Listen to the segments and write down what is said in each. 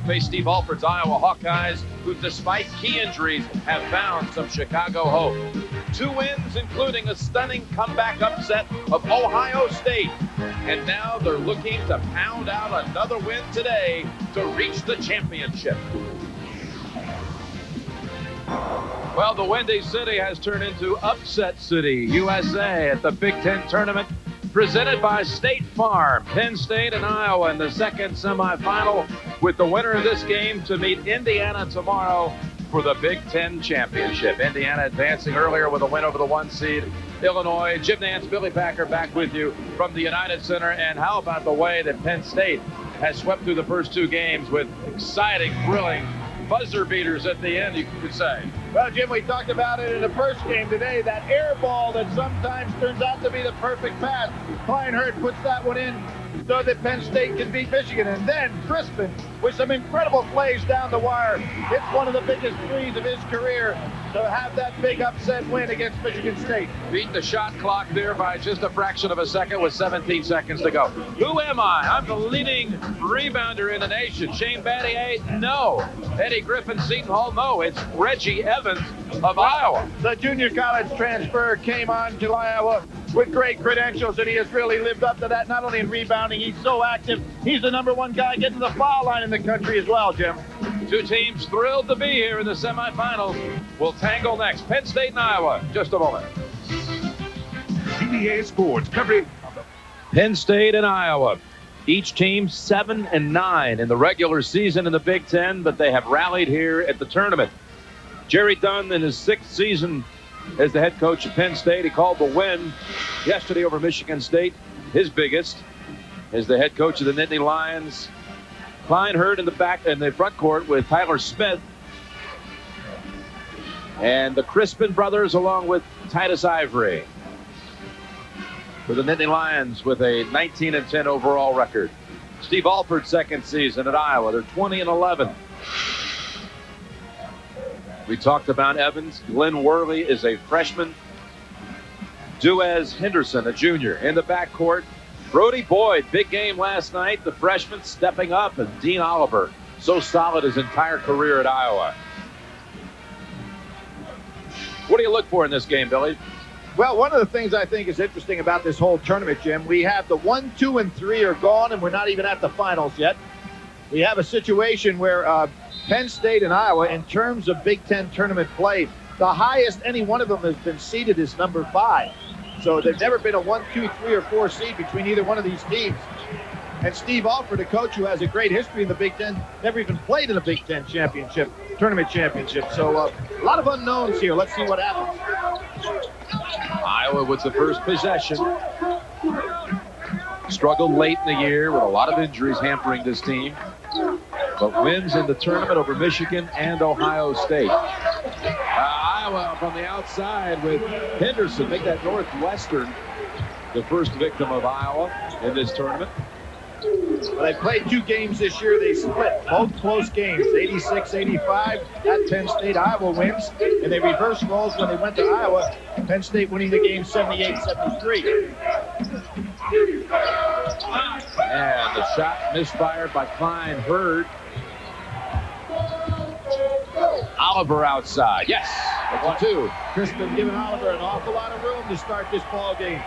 face Steve Alford's Iowa Hawkeyes, who despite key injuries have found some Chicago hope. 2 wins, including a stunning comeback upset of Ohio State. And now they're looking to pound out another win today to reach the championship. Well, the Windy City has turned into Upset City, USA, at the Big Ten Tournament, presented by State Farm. Penn State and Iowa in the second semifinal, with the winner of this game to meet Indiana tomorrow for the Big Ten Championship. Indiana advancing earlier with a win over the 1 seed, Illinois. Jim Nantz, Billy Packer back with you from the United Center. And how about the way that Penn State has swept through the first 2 games with exciting, thrilling buzzer beaters at the end, you could say. Well, Jim, we talked about it in the first game today, that air ball that sometimes turns out to be the perfect pass. Klein Hurd puts that one in so that Penn State can beat Michigan. And then Crispin, with some incredible plays down the wire, hits one of the biggest threes of his career to have that big upset win against Michigan State. Beat the shot clock there by just a fraction of a second with 17 seconds to go. Who am I? I'm the leading rebounder in the nation. Shane Battier? No. Eddie Griffin, Seton Hall? No. It's Reggie Evans of Iowa. The junior college transfer came on to Iowa with great credentials, and he has really lived up to that, not only in rebounding. He's so active. He's the #1 guy getting to the foul line in the country as well, Jim. 2 teams thrilled to be here in the semifinals. We'll tangle next. Penn State and Iowa. Just a moment. CBS Sports covering Penn State and Iowa. Each team 7-9 in the regular season in the Big Ten, but they have rallied here at the tournament. Jerry Dunn, in his 6th season as the head coach at Penn State, he called the win yesterday over Michigan State his biggest as the head coach of the Nittany Lions. Klein Hurd in the front court with Tyler Smith and the Crispin brothers along with Titus Ivory for the Nittany Lions with a 19-10 overall record. Steve Alford's 2nd season at Iowa. They're 20-11. We talked about Evans. Glenn Worley is a freshman. Duez Henderson, a junior, in the backcourt. Brody Boyd, big game last night. The freshman stepping up, and Dean Oliver, so solid his entire career at Iowa. What do you look for in this game, Billy? Well, one of the things I think is interesting about this whole tournament, Jim, we have the 1, 2, and 3 are gone, and we're not even at the finals yet. We have a situation where Penn State and Iowa, in terms of Big Ten tournament play, the highest any one of them has been seeded is number 5. So there's never been a 1, 2, 3, or 4 seed between either one of these teams. And Steve Alford, a coach who has a great history in the Big Ten, never even played in a Big Ten championship, tournament championship. So a lot of unknowns here. Let's see what happens. Iowa with the first possession. Struggled late in the year with a lot of injuries hampering this team, but wins in the tournament over Michigan and Ohio State. Iowa from the outside with Henderson. Make that Northwestern the first victim of Iowa in this tournament. Well, they played 2 games this year. They split both close games, 86-85 at Penn State. Iowa wins, and they reversed roles when they went to Iowa. Penn State winning the game 78-73. And the shot misfired by Klein Hurd. Oliver outside. Yes, 1-2. Crispin giving Oliver an awful lot of room to start this ball game.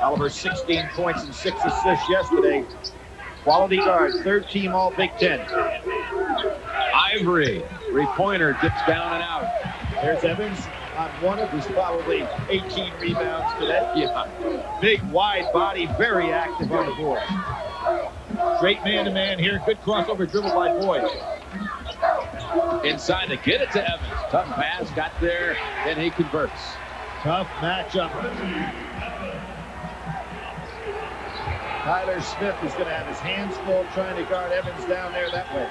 Oliver 16 points and 6 assists yesterday. Quality guard, 3rd team all Big Ten. Ivory, 3-pointer, dips down and out. There's Evans on one of his probably 18 rebounds today. Yeah. Big, wide body, very active on the board. Great man-to-man here. Good crossover dribble by Boyd. Inside to get it to Evans. Tough pass, got there, and he converts. Tough matchup. Tyler Smith is going to have his hands full trying to guard Evans down there that way.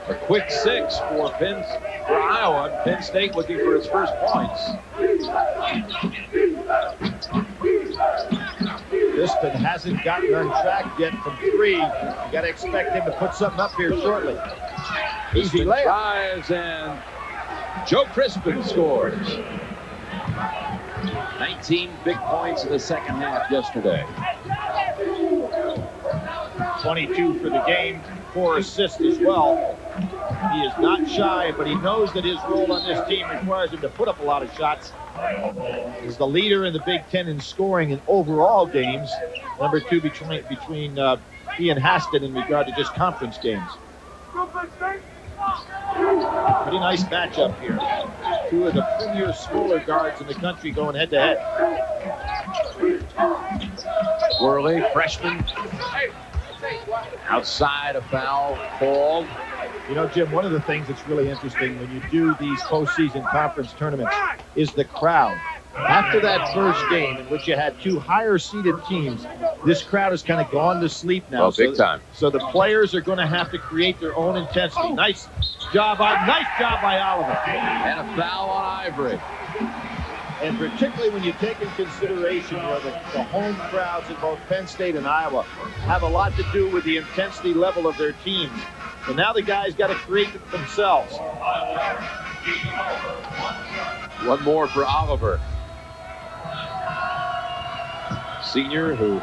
A quick 6 for Iowa. Penn State looking for its first points. Crispin hasn't gotten on track yet from 3. You got to expect him to put something up here shortly. Easy layup. Drives, and Joe Crispin scores. 19 big points in the second half yesterday. 22 for the game, 4 assists as well. He is not shy, but he knows that his role on this team requires him to put up a lot of shots. He's the leader in the Big Ten in scoring in overall games. Number 2 between he and Haston in regard to just conference games. Pretty nice matchup here. 2 of the premier scorer guards in the country going head-to-head. Worley, freshman. Outside, a foul called. You know, Jim, one of the things that's really interesting when you do these postseason conference tournaments is the crowd. After that first game in which you had 2 higher-seeded teams, this crowd has kind of gone to sleep now. Oh, big time. So the players are going to have to create their own intensity. Nice job by Oliver. And a foul on Ivory. And particularly when you take in consideration, you know, the home crowds in both Penn State and Iowa have a lot to do with the intensity level of their teams. And now the guys got to create it themselves. One more for Oliver. Senior who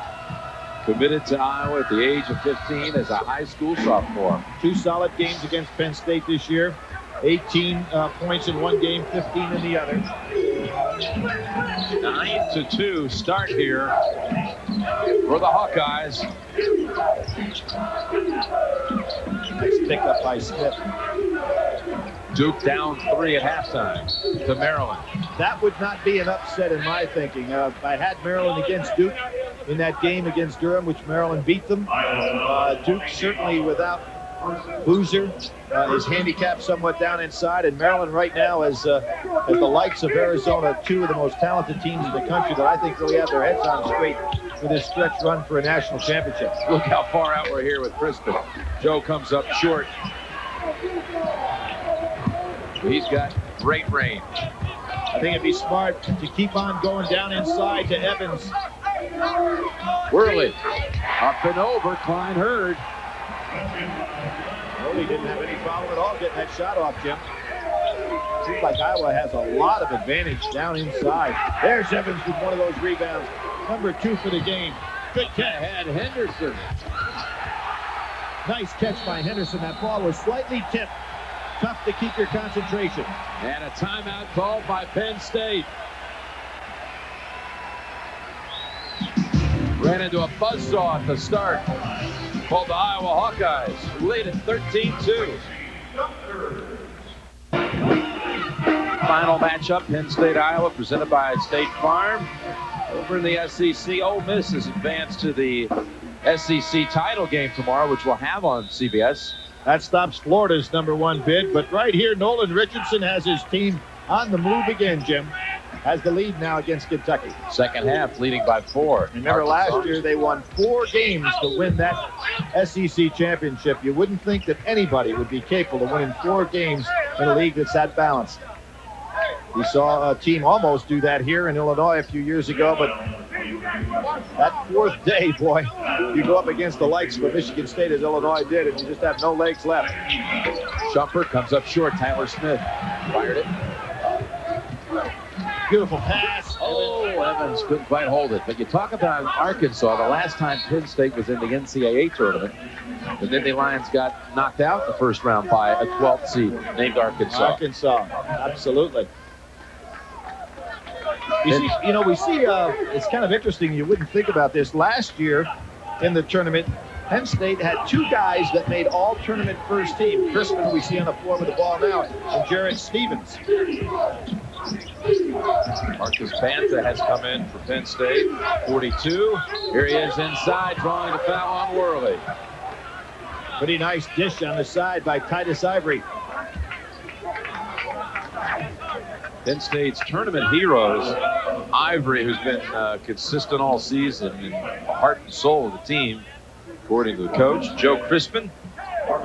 committed to Iowa at the age of 15 as a high school sophomore. 2 solid games against Penn State this year. 18 points in one game, 15 in the other. 9-2 start here for the Hawkeyes. Nice pickup by Smith. Duke down 3 at halftime to Maryland. That would not be an upset in my thinking. I had Maryland against Duke in that game against Durham, which Maryland beat them. Duke certainly without Boozer is handicapped somewhat down inside, and Maryland right now is the likes of Arizona, 2 of the most talented teams in the country that I think really have their heads on straight for this stretch run for a national championship. Look how far out we're here with Crispin. Joe comes up short. He's got great range. I think it'd be smart to keep on going down inside to Evans. Worley up and over. Klein Hurd. Worley didn't have any problem at all getting that shot off, Jim. Seems like Iowa has a lot of advantage down inside. There's Evans with one of those rebounds. Number 2 for the game. Good catch. Had Henderson. Nice catch by Henderson. That ball was slightly tipped. Tough to keep your concentration. And a timeout called by Penn State. Ran into a buzzsaw at the start. Called the Iowa Hawkeyes. Lead at 13-2. Final matchup, Penn State, Iowa, presented by State Farm. Over in the SEC, Ole Miss has advanced to the SEC title game tomorrow, which we'll have on CBS. That stops Florida's number 1 bid. But right here, Nolan Richardson has his team on the move again, Jim. Has the lead now against Kentucky. Second half, leading by 4. Remember last year, they won 4 games to win that SEC championship. You wouldn't think that anybody would be capable of winning 4 games in a league that's that balanced. We saw a team almost do that here in Illinois a few years ago, but that 4th day, boy, you go up against the likes of Michigan State as Illinois did, and you just have no legs left. Shumpert comes up short. Tyler Smith fired it. Beautiful pass. Oh, Evans couldn't quite hold it. But you talk about Arkansas, the last time Penn State was in the NCAA tournament, the Nittany Lions got knocked out in the first round by a 12th seed named Arkansas. Absolutely. We see, it's kind of interesting. You wouldn't think about this. Last year in the tournament, Penn State had 2 guys that made all-tournament first team. Crispin, who we see on the floor with the ball now, and Jarrett Stevens. Marcus Bantha has come in for Penn State, 42. Here he is inside, drawing the foul on Worley. Pretty nice dish on the side by Titus Ivory. Penn State's tournament heroes, Ivory, who's been consistent all season and heart and soul of the team, according to the coach, Joe Crispin,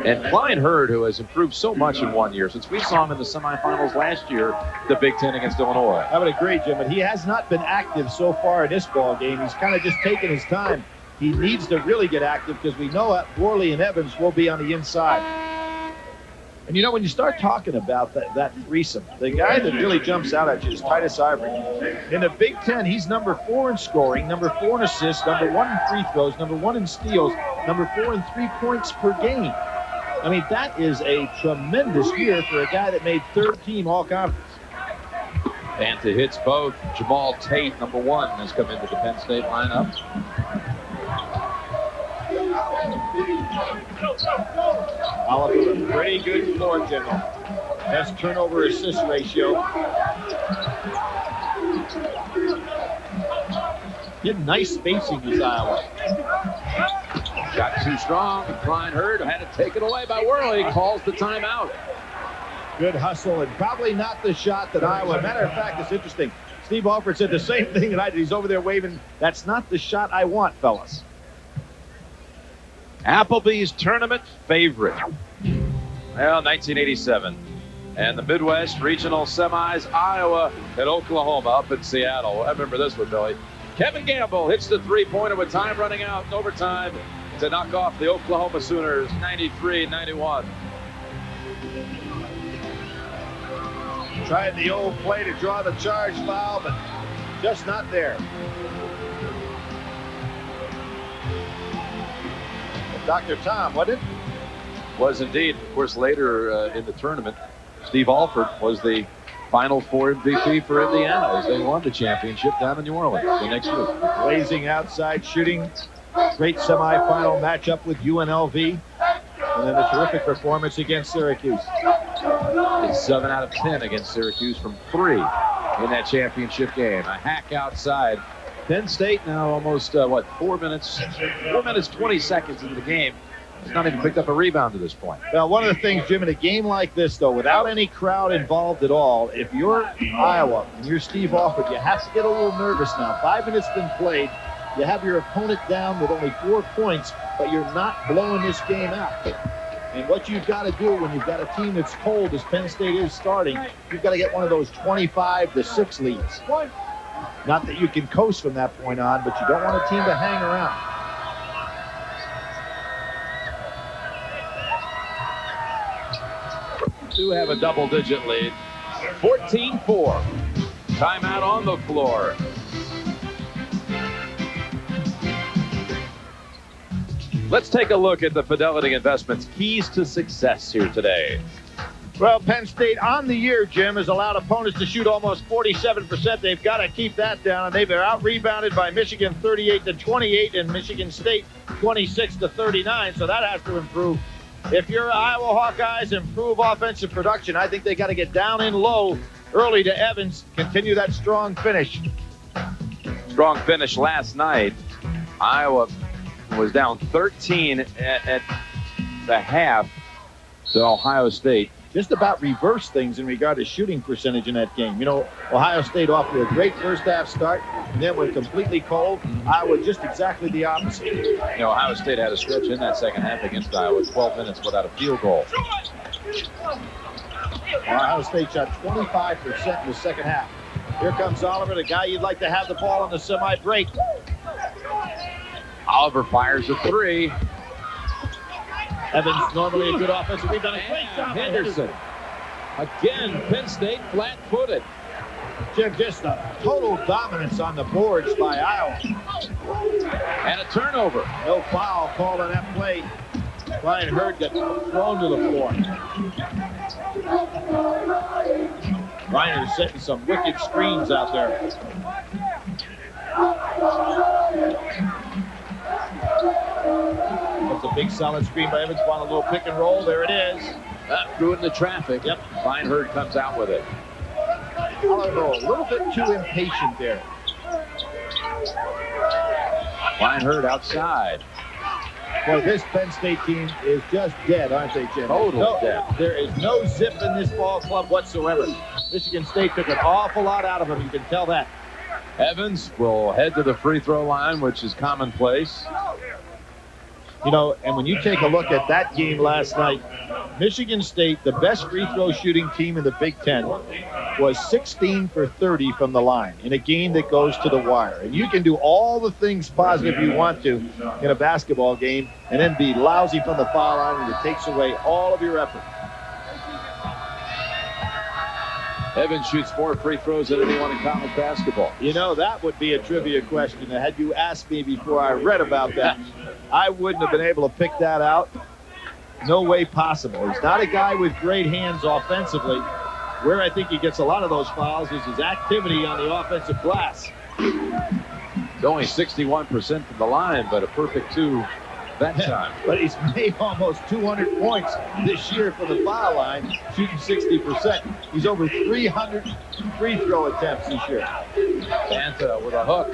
and Klein Hurd, who has improved so much in 1 year since we saw him in the semifinals last year, the Big Ten against Illinois. I would agree, Jim, but he has not been active so far in this ball game. He's kind of just taking his time. He needs to really get active because we know that Worley and Evans will be on the inside. And you know, when you start talking about that threesome, the guy that really jumps out at you is Titus Ivory. In the Big Ten, he's number 4 in scoring, number 4 in assists, number 1 in free throws, number 1 in steals, number 4 in 3 points per game. I mean, that is a tremendous year for a guy that made third team all-conference. And to hits both. Jamal Tate, number 1, has come into the Penn State lineup. Oliver, a pretty good floor general. Best turnover assist ratio. Getting nice spacing is Iowa. Got too strong. Klein Hurd had to take it away by Worley. Calls the timeout. Good hustle and probably not the shot that Iowa. Matter of fact, it's interesting. Steve Alford said the same thing that I did. He's over there waving. That's not the shot I want, fellas. Applebee's tournament favorite. Well, 1987. And the Midwest Regional Semis, Iowa and Oklahoma up in Seattle. I remember this one, Billy. Kevin Gamble hits the three-pointer with time running out in overtime to knock off the Oklahoma Sooners, 93-91. Tried the old play to draw the charge foul, but just not there. Dr. Tom, wasn't it? Was indeed. Of course, later in the tournament, Steve Alford was the Final Four MVP for Indiana as they won the championship down in New Orleans the next week. Blazing outside shooting. Great semifinal matchup with UNLV. And then a terrific performance against Syracuse. It's 7 out of 10 against Syracuse from 3 in that championship game. A hack outside. Penn State now almost, 4 minutes 20 seconds into the game. Has not even picked up a rebound to this point. Well, one of the things, Jim, in a game like this, though, without any crowd involved at all, if you're Iowa and you're Steve Alford, you have to get a little nervous now. 5 minutes been played. You have your opponent down with only 4 points, but you're not blowing this game out. And what you've got to do when you've got a team that's cold, as Penn State is starting, you've got to get one of those 25-6 leads. Not that you can coast from that point on, but you don't want a team to hang around. Do have a double-digit lead. 14-4. Timeout on the floor. Let's take a look at the Fidelity Investments keys to success here today. Well, Penn State on the year, Jim, has allowed opponents to shoot almost 47%. They've got to keep that down. And they've been out-rebounded by Michigan 38-28 and Michigan State 26-39. So that has to improve. If you're Iowa Hawkeyes, improve offensive production. I think they got to get down in low early to Evans. Continue that strong finish. Strong finish last night. Iowa was down 13 at the half to Ohio State. Just about reverse things in regard to shooting percentage in that game. You know, Ohio State off to a great first half start, and then went completely cold. Iowa just exactly the opposite. You know, Ohio State had a stretch in that second half against Iowa, 12 minutes without a field goal. Ohio State shot 25% in the second half. Here comes Oliver, the guy you'd like to have the ball on the semi-break. Oliver fires a 3. Evans, normally a good offensive rebound. Great job, Henderson. Again, Penn State flat-footed. Jim, just a total dominance on the boards by Iowa. And a turnover. No foul called on that play. Brian Hurd got thrown to the floor. Brian is setting some wicked screens out there. That's a big solid screen by Evans. Want a little pick and roll. There it is. Threw it in the traffic. Yep. Brian Hurd comes out with it. Oliver a little bit too impatient there. Brian Hurd outside. Boy, this Penn State team is just dead, aren't they, Jim? Total dead. There is no zip in this ball club whatsoever. Michigan State took an awful lot out of them. You can tell that. Evans will head to the free throw line, which is commonplace. You know, and when you take a look at that game last night, Michigan State, the best free throw shooting team in the Big Ten, was 16 for 30 from the line in a game that goes to the wire. And you can do all the things positive you want to in a basketball game and then be lousy from the foul line, and it takes away all of your effort. Evans shoots more free throws than anyone in college basketball. You know, that would be a trivia question. Had you asked me before I read about that, I wouldn't have been able to pick that out. No way possible. He's not a guy with great hands offensively. Where I think he gets a lot of those fouls is his activity on the offensive glass. It's only 61% from the line, but a perfect 2 that time. But he's made almost 200 points this year from the foul line, shooting 60%. He's over 300 free throw attempts this year. Anta with a hook.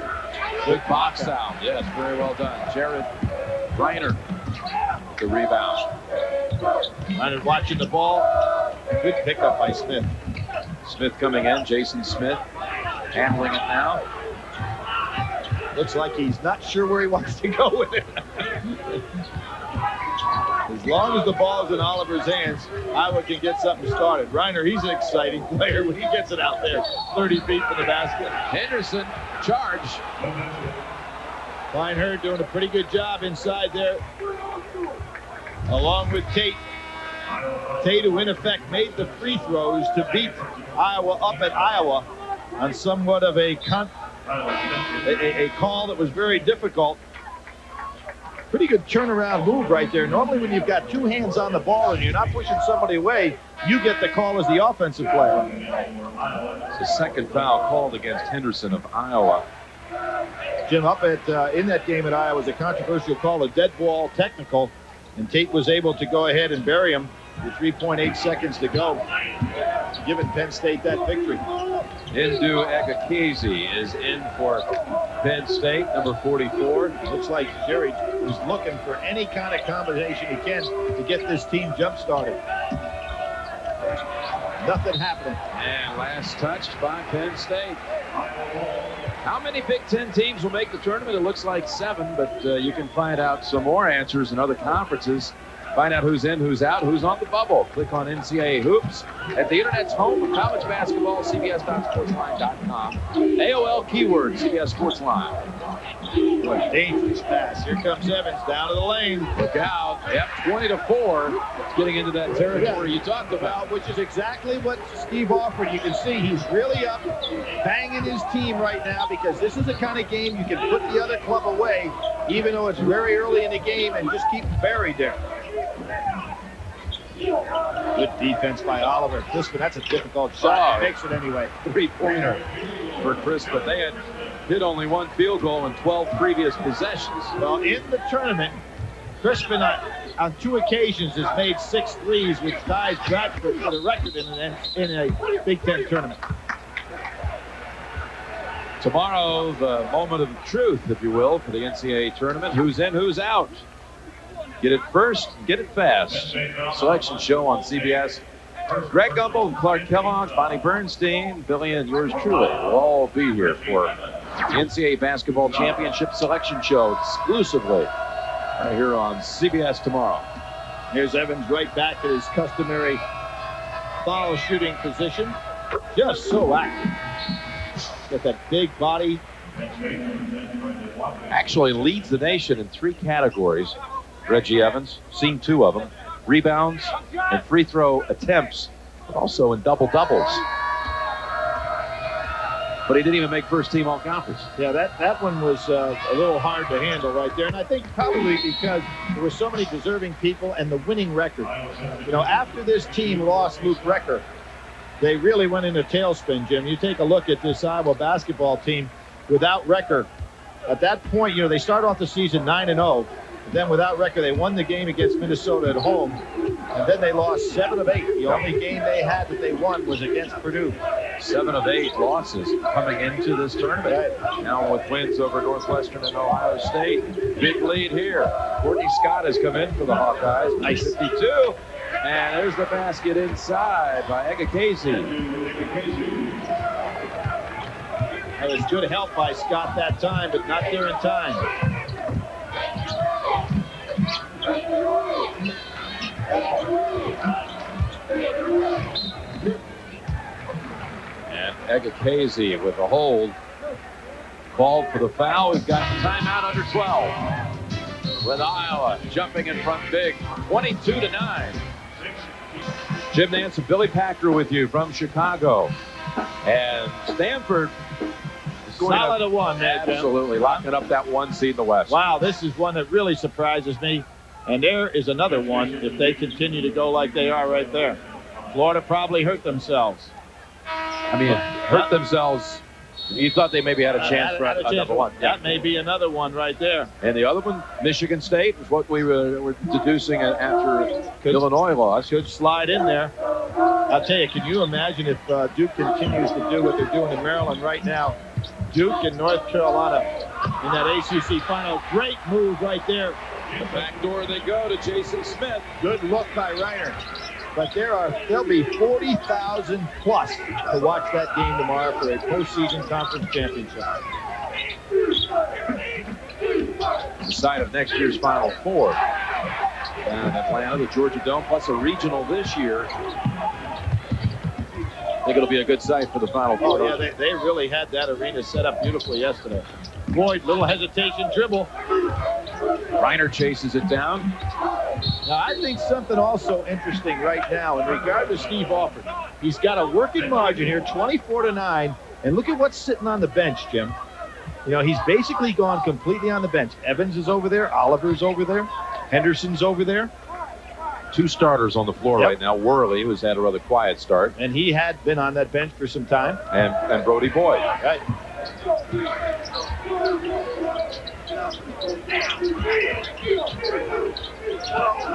Good box out. Yes, very well done. Jared Reiner with the rebound. Reiner watching the ball. Good pickup by Smith. Smith coming in. Jason Smith handling it now. Looks like he's not sure where he wants to go with it. As long as the ball's in Oliver's hands, Iowa can get something started. Reiner, he's an exciting player when he gets it out there 30 feet from the basket. Henderson, charge. Feinherr doing a pretty good job inside there, along with Tate. Tate, who in effect made the free throws to beat Iowa up at Iowa on somewhat of a call that was very difficult. Pretty good turnaround move right there. Normally when you've got 2 hands on the ball and you're not pushing somebody away, you get the call as the offensive player. It's the second foul called against Henderson of Iowa. Jim, up at in that game at Iowa was a controversial call, a dead ball technical, and Tate was able to go ahead and bury him with 3.8 seconds to go, giving Penn State that victory. Ndu Egekezi is in for Penn State, number 44. Looks like Jerry is looking for any kind of combination he can to get this team jump-started. Nothing happening. And last touched by Penn State. How many Big Ten teams will make the tournament? It looks like 7, but you can find out some more answers in other conferences. Find out who's in, who's out, who's on the bubble. Click on NCAA Hoops at the Internet's home of college basketball, cbs.sportsline.com. AOL keyword, CBS Sports Line. What a dangerous pass. Here comes Evans down to the lane. Look out. Yep, 20-4. It's getting into that territory you talked about. Which is exactly what Steve offered. You can see he's really up, banging his team right now, because this is the kind of game you can put the other club away, even though it's very early in the game, and just keep buried there. Good defense by Oliver. Crispin, that's a difficult shot. He makes it anyway. 3-pointer for Crispin. They had hit only 1 field goal in 12 previous possessions. Well, in the tournament, Crispin on 2 occasions has made 6 threes, which ties Bradford for the record in a Big Ten tournament. Tomorrow, the moment of truth, if you will, for the NCAA tournament. Who's in, who's out? Get it first, get it fast. Selection show on CBS. Greg Gumbel and Clark Kellogg, Bonnie Bernstein, Billy, and yours truly will all be here for the NCAA Basketball Championship Selection Show exclusively right here on CBS tomorrow. Here's Evans right back at his customary foul shooting position. Just so active. Got that big body. Actually leads the nation in 3 categories. Reggie Evans, seen 2 of them. Rebounds and free throw attempts, but also in double-doubles. But he didn't even make first team all-conference. Yeah, that one was a little hard to handle right there. And I think probably because there were so many deserving people and the winning record. You know, after this team lost Luke Recker, they really went into tailspin, Jim. You take a look at this Iowa basketball team without Recker. At that point, you know, they started off the season 9-0. Then without Recker, they won the game against Minnesota at home. And then they lost 7 of 8. The only game they had that they won was against Purdue. 7 of 8 losses coming into this tournament. Right. Now with wins over Northwestern and Ohio State. Big lead here. Courtney Scott has come in for the Hawkeyes. Nice. 52. And there's the basket inside by Egekezi. That was good help by Scott that time, but not there in time. And Egekezi with a hold. Called for the foul. We've got timeout under 12. With Iowa jumping in front big. 22-9. Jim Nantz and Billy Packer with you from Chicago. And Stanford going solid a one there, Jim. Absolutely, locking up that 1 seed in the West. Wow, this is one that really surprises me. And there is another one if they continue to go like they are right there. Florida probably hurt themselves. I mean, hurt themselves. You thought they maybe had a chance for a number one. That may be another one right there. And the other one, Michigan State, was what we were deducing after Illinois lost. Could slide in there. I'll tell you, can you imagine if Duke continues to do what they're doing in Maryland right now? Duke and North Carolina in that ACC final. Great move right there. The back door they go to Jason Smith. Good look by Reiner. But there'll be 40,000 plus to watch that game tomorrow for a postseason conference championship. The site of next year's Final Four down in Atlanta, the Georgia Dome, plus a regional this year. I think it'll be a good site for the Final Four. Oh, yeah, they really had that arena set up beautifully yesterday. Boyd, little hesitation, dribble. Reiner chases it down. Now, I think something also interesting right now in regard to Steve Alford. He's got a working margin here, 24-9, and look at what's sitting on the bench, Jim. You know, he's basically gone completely on the bench. Evans is over there, Oliver's over there, Henderson's over there. 2 starters on the floor right now. Worley, who's had a rather quiet start. And he had been on that bench for some time. And Brody Boyd. Right.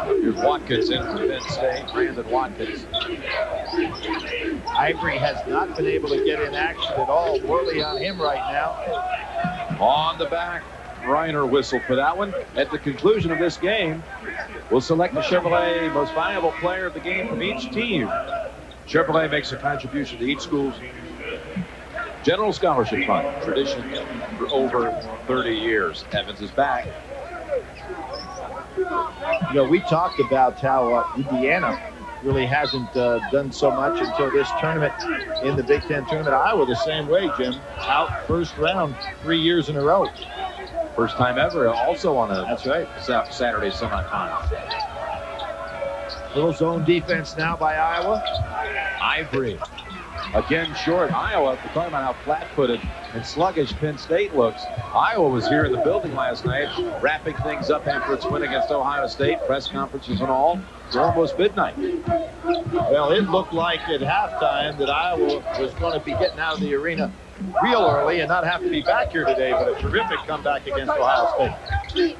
Here's Watkins in for Penn State. Brandon Watkins. Ivory has not been able to get in action at all. Worley on him right now. On the back, Reiner whistled for that one. At the conclusion of this game, we'll select the Chevrolet most valuable player of the game from each team. Chevrolet makes a contribution to each school's General Scholarship Fund, tradition for over 30 years. Evans is back. You know, we talked about how Indiana really hasn't done so much until this tournament in the Big Ten tournament. Iowa the same way, Jim. Out first round 3 years in a row. First time ever, also on a That's right. Saturday semifinal. Little zone defense now by Iowa. Ivory. Again short. Iowa, we're talking about how flat-footed and sluggish Penn State looks. Iowa was here in the building last night, wrapping things up after its win against Ohio State, press conferences and all. It's almost midnight. Well, it looked like at halftime that Iowa was going to be getting out of the arena real early and not have to be back here today, but a terrific comeback against Ohio State.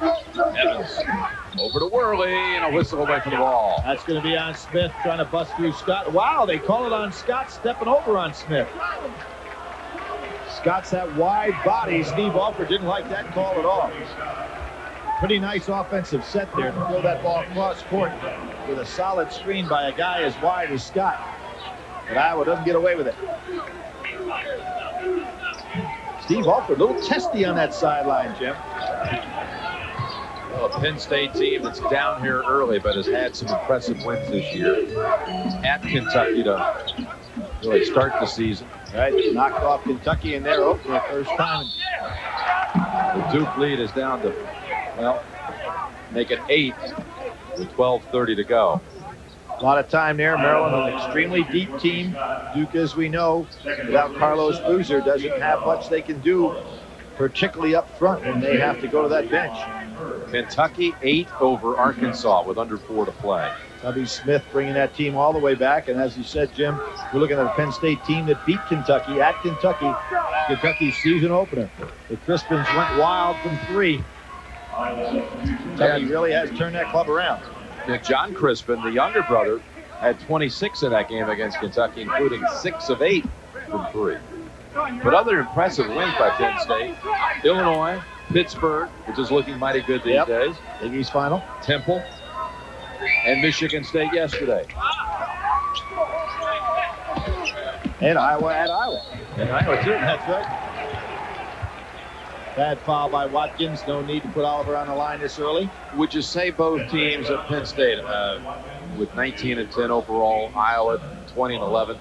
Evans over to Worley, and a whistle away from the ball. That's going to be on Smith trying to bust through Scott. Wow, they call it on Scott stepping over on Smith. Scott's that wide body. Steve Alford didn't like that call at all. Pretty nice offensive set there to throw that ball across court with a solid screen by a guy as wide as Scott. But Iowa doesn't get away with it. Steve Alford, a little testy on that sideline, Jim. Well, a Penn State team that's down here early but has had some impressive wins this year at Kentucky to really start the season. Right, knocked off Kentucky in their opener first time. The Duke lead is down to, well, make it 8 with 12:30 to go. A lot of time there. Maryland, an extremely deep team. Duke, as we know, without Carlos Boozer, doesn't have much they can do, particularly up front when they have to go to that bench. Kentucky 8 over Arkansas with under 4 to play. Tubby Smith bringing that team all the way back. And as you said, Jim, we're looking at a Penn State team that beat Kentucky at Kentucky. Kentucky's season opener. The Crispins went wild from 3. Kentucky really has turned that club around. John Crispin, the younger brother, had 26 in that game against Kentucky, including 6 of 8 from 3. But other impressive wins by Penn State: Illinois, Pittsburgh, which is looking mighty good these days. Big East final. Temple, and Michigan State yesterday. And Iowa at Iowa. And Iowa too. That's right. Bad foul by Watkins. No need to put Oliver on the line this early. Would you say both teams at Penn State, with 19 and 10 overall, Iowa 20 and 11,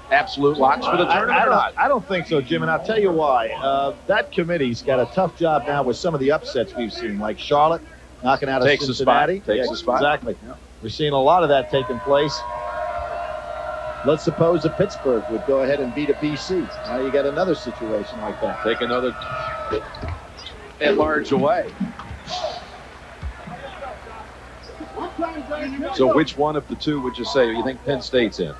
absolute locks for the tournament or not? I don't think so, Jim, and I'll tell you why. That committee's got a tough job now with some of the upsets we've seen, like Charlotte knocking out of Cincinnati. Takes a spot. Exactly. We're seeing a lot of that taking place. Let's suppose that Pittsburgh would go ahead and beat a BC. Now you got another situation like that. Take another at large away. So which one of the two would you say you think Penn State's in?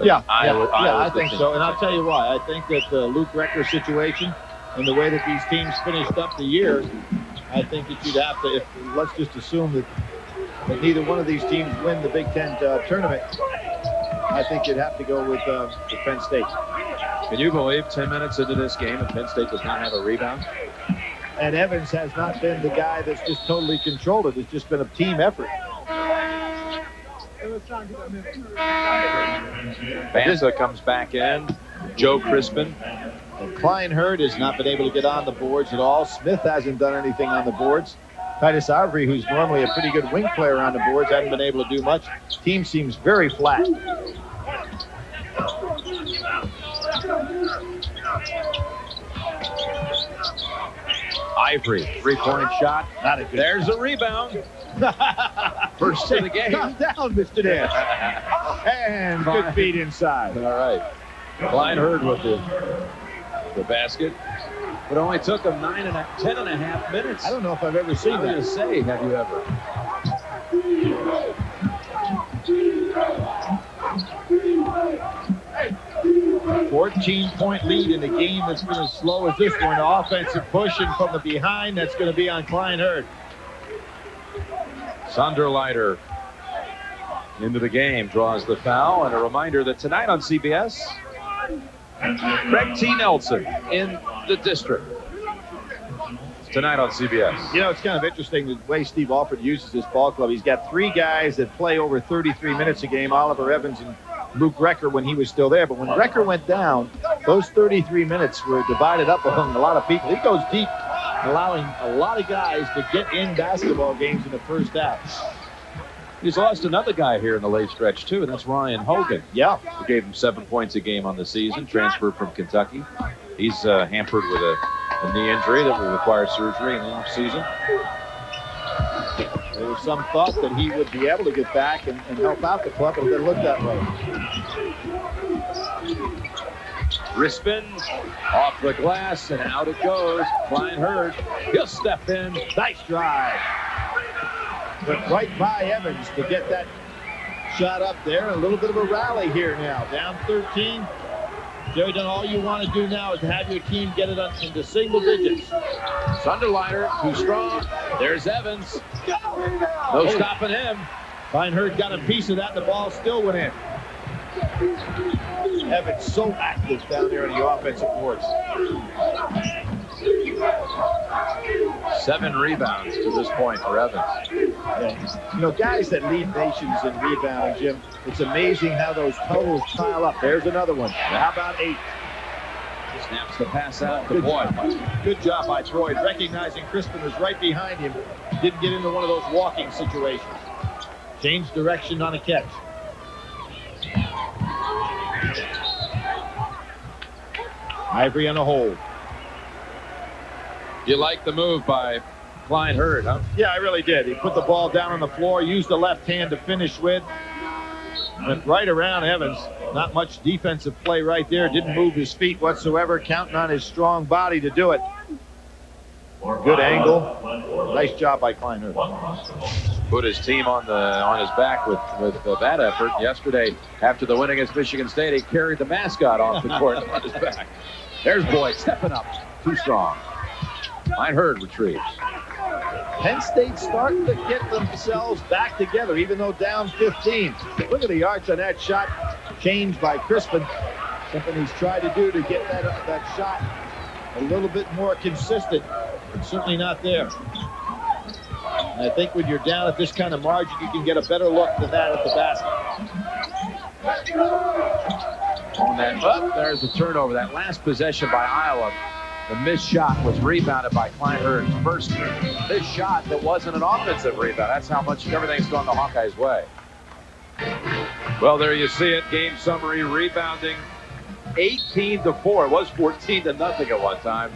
Yeah, I think so. And I'll tell you why. I think that the Luke Recker situation and the way that these teams finished up the year, I think that you'd have to, let's just assume that neither one of these teams win the Big Ten tournament. I think you'd have to go with Penn State. Can you believe 10 minutes into this game and Penn State does not have a rebound? And Evans has not been the guy that's just totally controlled it. It's just been a team effort. Banza comes back in. Joe Crispin. And Klein Hurd has not been able to get on the boards at all. Smith hasn't done anything on the boards. Titus Ivory, who's normally a pretty good wing player on the boards, hasn't been able to do much. Team seems very flat. Ivory, three-point shot. Not a good. There's a rebound. First of the game. Calm down, Mr. Nantz. And good feed inside. All right. Klein Hurd with the basket. But it only took him 10.5 minutes. I don't know if I've ever seen that. I was going to say, have you ever? 14-point lead in a game that's been as slow as this one. Offensive pushing from the behind. That's going to be on Klein Hurd. Sonderleiter into the game, draws the foul. And a reminder that tonight on CBS, Craig T. Nelson in the district. Tonight on CBS. You know, it's kind of interesting the way Steve Alford uses this ball club. He's got three guys that play over 33 minutes a game, Oliver Evans and Luke Recker when he was still there. But when Recker went down, those 33 minutes were divided up among a lot of people. He goes deep, allowing a lot of guys to get in basketball games in the first half. He's lost another guy here in the late stretch, too, and that's Ryan Hogan. Yeah. Who gave him 7 points a game on the season, transferred from Kentucky. He's hampered with a knee injury that will require surgery in the offseason. There was some thought that he would be able to get back and help out the club, but it didn't look that way. Crispin off the glass, and out it goes. Klein Hurd, he'll step in. Nice drive. But right by Evans to get that shot up there. A little bit of a rally here now. Down 13. Jerry, done all you want to do now is have your team get it into single digits. Sonderleiter, too strong. There's Evans. No stopping him. Klein Hurd got a piece of that, and the ball still went in. Evans so active down there in the offensive boards. 7 rebounds to this point for Evans. Yeah. You know, guys that lead nations in rebounding, Jim, it's amazing how those totals pile up. There's another one. How about 8? Snaps the pass out to Boyd. Good job by Boyd, recognizing Crispin was right behind him. Didn't get into one of those walking situations. Changed direction on a catch. Ivory on a hold. You like the move by Klein Hurd, huh? Yeah, I really did. He put the ball down on the floor, used the left hand to finish with. Went right around Evans. Not much defensive play right there. Didn't move his feet whatsoever, counting on his strong body to do it. Good angle. Nice job by Klein Hurd. Put his team on his back with that effort. Yesterday, after the win against Michigan State, he carried the mascot off the court on his back. There's Boyd stepping up. Too strong. Klein Hurd retrieves. Penn State starting to get themselves back together, even though down 15. Look at the arch on that shot. Changed by Crispin. Something he's tried to do to get that shot a little bit more consistent. It's certainly not there. And I think when you're down at this kind of margin, you can get a better look than that at the basket. On that, there's a turnover. That last possession by Iowa, the missed shot was rebounded by Klein Hurd's first missed shot that wasn't an offensive rebound. That's how much everything's gone the Hawkeyes' way. Well, there you see it. Game summary, rebounding 18-4. It was 14-0 at one time.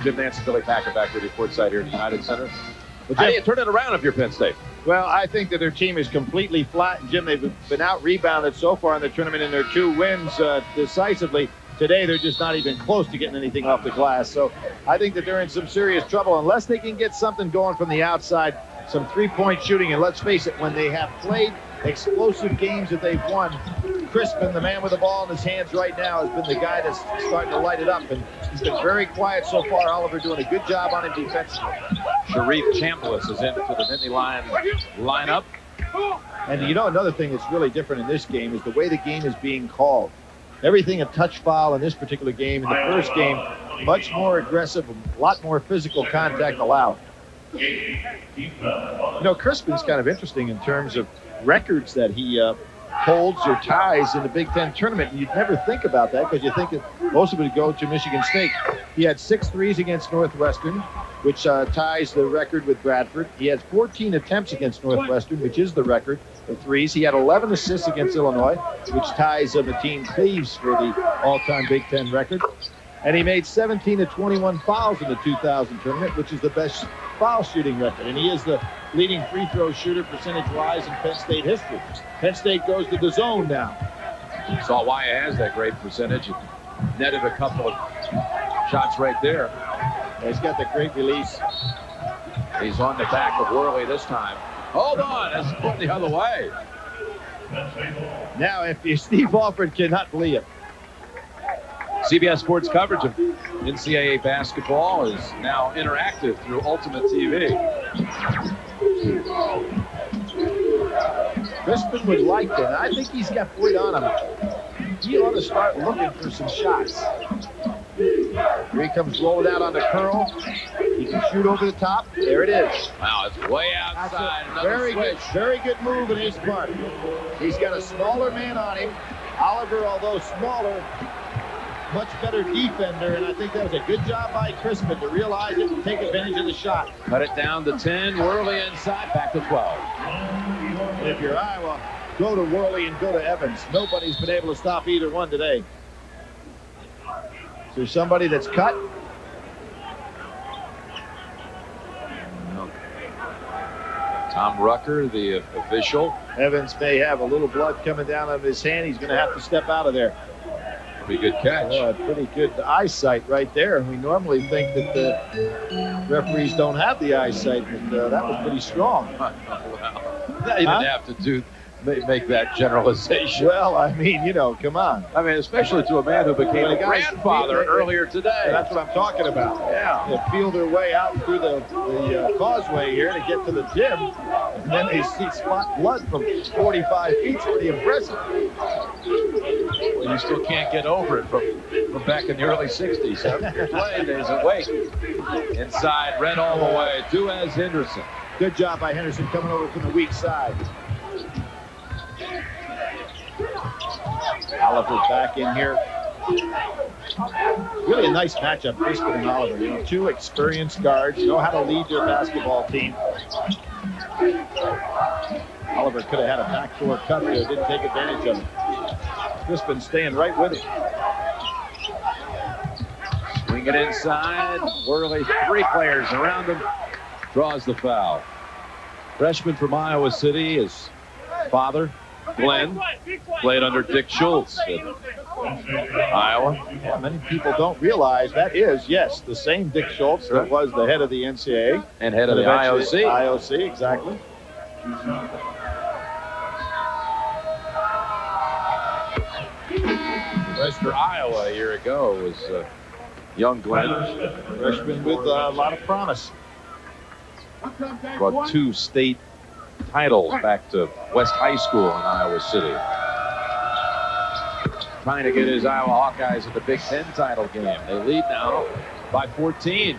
Jim Nantz and Billy Packer back with you courtside here at the United Center. Well, how do you turn it around if you're Penn State? Well, I think that their team is completely flat. And, Jim, they've been out-rebounded so far in the tournament in their 2 wins decisively. Today, they're just not even close to getting anything off the glass. So I think that they're in some serious trouble unless they can get something going from the outside, some three-point shooting. And let's face it, when they have played explosive games that they've won, Crispin, the man with the ball in his hands right now, has been the guy that's starting to light it up. And he's been very quiet so far. Oliver doing a good job on him defensively. Sharif Chambliss is in for the Nittany Lion lineup. And you know, another thing that's really different in this game is the way the game is being called. Everything a touch foul in this particular game. In the first game, much more aggressive, a lot more physical contact allowed. You know, Crispin's kind of interesting in terms of records that he holds or ties in the Big Ten tournament. And you'd never think about that because you think that most of it would go to Michigan State. He had 6 threes against Northwestern, which ties the record with Bradford. He had 14 attempts against Northwestern, which is the record of threes. He had 11 assists against Illinois, which ties Mateen Cleaves for the all-time Big Ten record. And he made 17 of 21 fouls in the 2000 tournament, which is the best foul shooting record. And he is the leading free throw shooter percentage-wise in Penn State history. Penn State goes to the zone now. Saw why he has that great percentage. He netted a couple of shots right there. He's got the great release. He's on the back of Worley this time. Hold on, that's going the other way. Now, if Steve Alford cannot believe it. CBS Sports coverage of NCAA basketball is now interactive through Ultimate TV. Crispin would like it. I think he's got Floyd on him. He ought to start looking for some shots. Here he comes rolling out on the curl. He can shoot over the top. There it is. Wow, it's way outside. Very good move in his part. He's got a smaller man on him. Oliver, although smaller, much better defender, and I think that was a good job by Crispin to realize it and take advantage of the shot. Cut it down to 10. Worley inside, back to 12. If you're Iowa, go to Worley and go to Evans. Nobody's been able to stop either one today. Is there somebody that's cut? No. Tom Rucker, the official. Evans may have a little blood coming down out of his hand. He's going to have to step out of there. Pretty good catch. Pretty good eyesight right there. And we normally think that the referees don't have the eyesight, and that was pretty strong. Wow. You didn't have to make that generalization. Well, I mean, you know, come on. I mean, especially to a man who became a grandfather earlier today. That's what I'm talking about. Yeah. They feel their way out through the causeway here to get to the gym, and then they see spot blood from 45 feet. It's pretty impressive. Well, you still can't get over it from back in the early 60s. Playing days awake. Inside, red all the way. Duaz Henderson. Good job by Henderson coming over from the weak side. Oliver back in here. Really a nice matchup, Crispin and Oliver. You know, 2 experienced guards, know how to lead their basketball team. Oliver could have had a backdoor cut there, didn't take advantage of it. Crispin staying right with it. Swing it inside. Worley, 3 players around him. Draws the foul. Freshman from Iowa City, his father, Glenn, played under Dick Schultz in Iowa. Yeah, many people don't realize that is, yes, the same Dick Schultz that was the head of the NCAA. And head of the IOC. IOC, exactly. Western Iowa a year ago was young Glenn. Freshman with a lot of promise. Brought 2 state titles back to West High School in Iowa City. Trying to get his Iowa Hawkeyes at the Big Ten title game. They lead now by 14.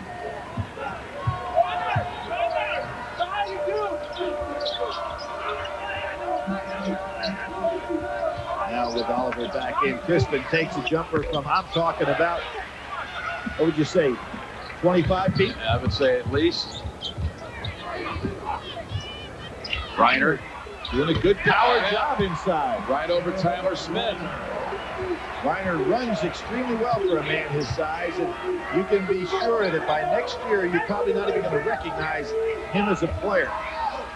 Now with Oliver back in, Crispin takes a jumper from, I'm talking about, what would you say, 25 feet? Yeah, I would say at least. Reiner doing a good power job inside. Right over Tyler Smith. Reiner runs extremely well for a man his size, and you can be sure that by next year you're probably not even going to recognize him as a player.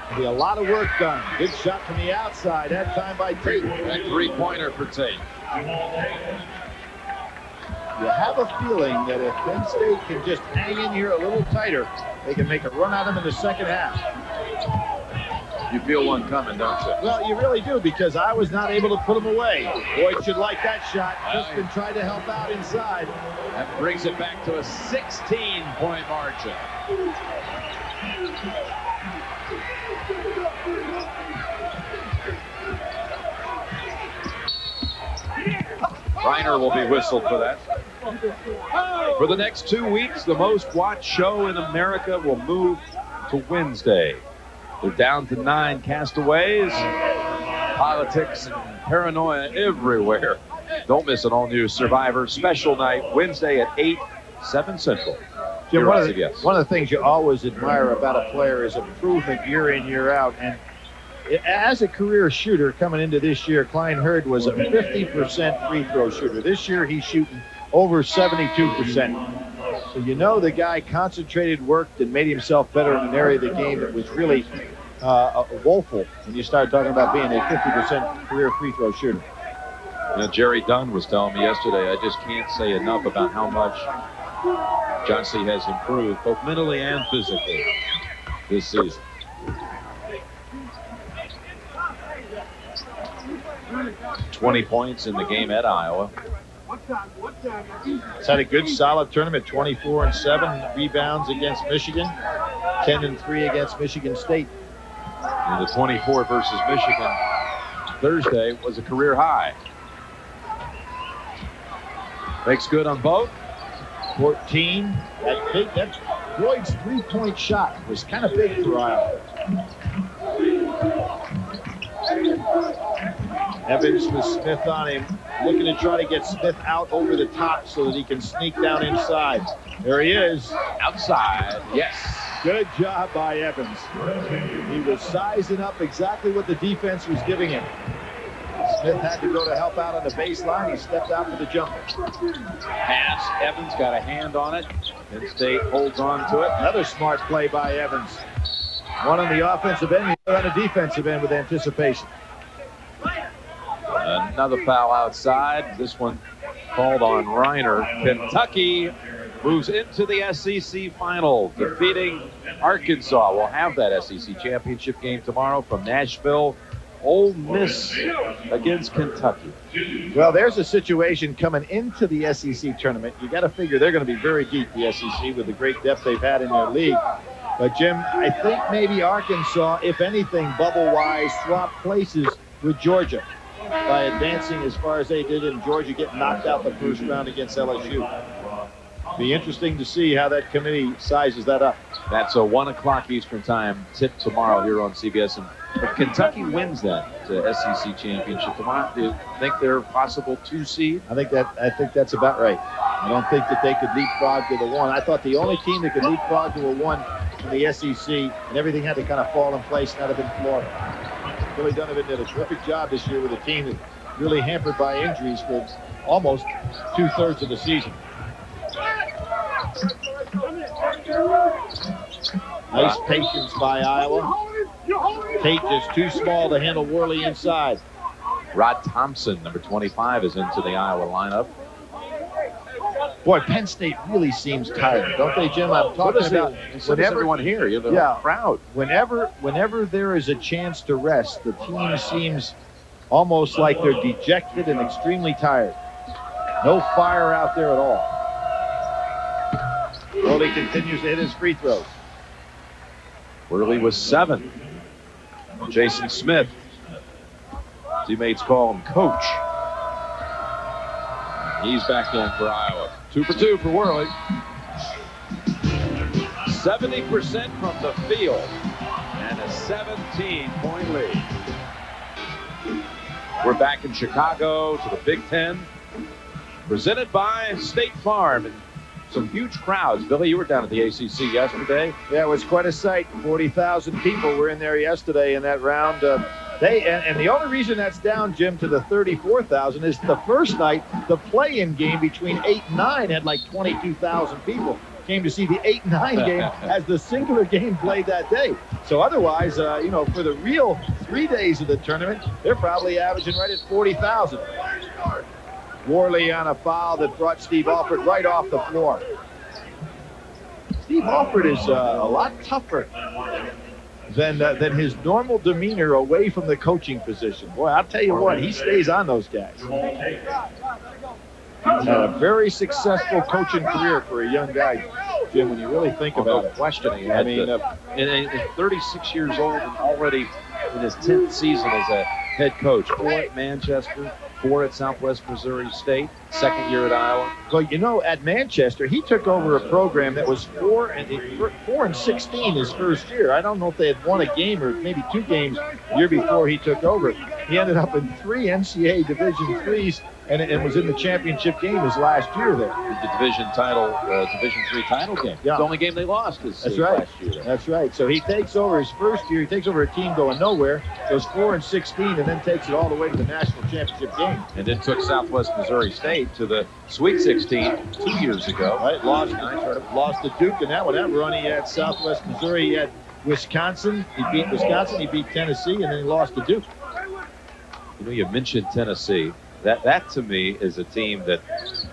There'll be a lot of work done. Good shot from the outside, that time by Tate. That three-pointer for Tate. You have a feeling that if Penn State can just hang in here a little tighter, they can make a run at them in the second half. You feel one coming, don't you? Well, you really do, because I was not able to put them away. Boyd should like that shot. Crispin tried to help out inside. That brings it back to a 16-point margin. Reiner will be whistled for that. For the next 2 weeks, the most watched show in America will move to Wednesday. They're down to 9 castaways. Politics and paranoia everywhere. Don't miss an all-new Survivor special night Wednesday at 8, 7 Central. Jim, one of the things you always admire about a player is improvement year in, year out. And as a career shooter coming into this year, Klein Hurd was a 50% free throw shooter. This year he's shooting over 72%. So you know the guy concentrated, worked, and made himself better in an area of the game that was really woeful when you start talking about being a 50% career free throw shooter. You know, Jerry Dunn was telling me yesterday, I just can't say enough about how much John C. has improved, both mentally and physically, this season. $20 points in the game at Iowa. He's had a good, solid tournament, 24-7 rebounds against Michigan, 10-3 against Michigan State. And the 24 versus Michigan Thursday was a career high. Makes good on both. 14. That Floyd's three-point shot was kind of big for Iowa. Evans with Smith on him, looking to try to get Smith out over the top so that he can sneak down inside. There he is. Outside, yes. Good job by Evans. He was sizing up exactly what the defense was giving him. Smith had to go to help out on the baseline. He stepped out for the jumper. Pass. Evans got a hand on it. Penn State holds on to it. Another smart play by Evans. One on the offensive end, the other on the defensive end with anticipation. Another foul outside. This one called on Reiner. Kentucky moves into the SEC final, defeating Arkansas. We'll have that SEC championship game tomorrow from Nashville. Ole Miss against Kentucky. Well, there's a situation coming into the SEC tournament. You got to figure they're going to be very deep, the SEC, with the great depth they've had in their league. But, Jim, I think maybe Arkansas, if anything, bubble-wise, swap places with Georgia by advancing as far as they did, and Georgia getting knocked out the first round against LSU. Be interesting to see how that committee sizes that up. That's a 1 o'clock Eastern time tip tomorrow here on CBS. And if Kentucky wins that SEC championship tomorrow, do you think they're a possible 2 seed? I think that's about right. I don't think that they could leapfrog to the 1. I thought the only team that could leapfrog to a 1 in the SEC, and everything had to kind of fall in place, and that would have been Florida. Billy Donovan did a terrific job this year with a team that really hampered by injuries for almost 2/3 of the season. Nice patience by Iowa. Tate just too small to handle Worley inside. Rod Thompson, number 25, is into the Iowa lineup. Boy, Penn State really seems tired, don't they, Jim? I'm talking about whenever everyone here, you're the crowd. Whenever there is a chance to rest, the team seems almost like they're dejected and extremely tired. No fire out there at all. Worley continues to hit his free throws. Worley was 7. Jason Smith, teammates call him Coach. He's back in for Iowa. 2 for 2 for Worley. 70% from the field and a 17-point lead. We're back in Chicago to the Big Ten, presented by State Farm. And some huge crowds. Billy, you were down at the ACC yesterday. Yeah, it was quite a sight. 40,000 people were in there yesterday in that round And the only reason that's down, Jim, to the 34,000 is the first night, the play-in game between 8 and 9 had like 22,000 people came to see the 8 and 9 game as the singular game played that day. So otherwise, for the real 3 days of the tournament, they're probably averaging right at 40,000. Worley on a foul that brought Steve Alford right off the floor. Steve Alford is a lot tougher than his normal demeanor away from the coaching position. Boy, I'll tell you what, he stays on those guys. Had a very successful coaching career for a young guy, Jim, when you really think about it. Questioning. And 36 years old and already in his 10th season as a head coach. 4 at Manchester, 4 at Southwest Missouri State, 2nd year at Iowa. Well, at Manchester, he took over a program that was 4 and 16 his first year. I don't know if they had won a game or maybe 2 games the year before he took over. He ended up in 3 NCAA Division IIIs and was in the championship game his last year there. The Division III title game. Yeah. The only game they lost is That's right. last year. That's right. So he takes over his first year. He takes over a team going nowhere, goes 4 and 16, and then takes it all the way to the national championship game. And then took Southwest Missouri State to the Sweet 16 2 years ago. Right, lost to Duke in that one. That run he had Southwest Missouri. He had Wisconsin. He beat Wisconsin. He beat Tennessee, and then he lost to Duke. You mentioned Tennessee. That to me is a team that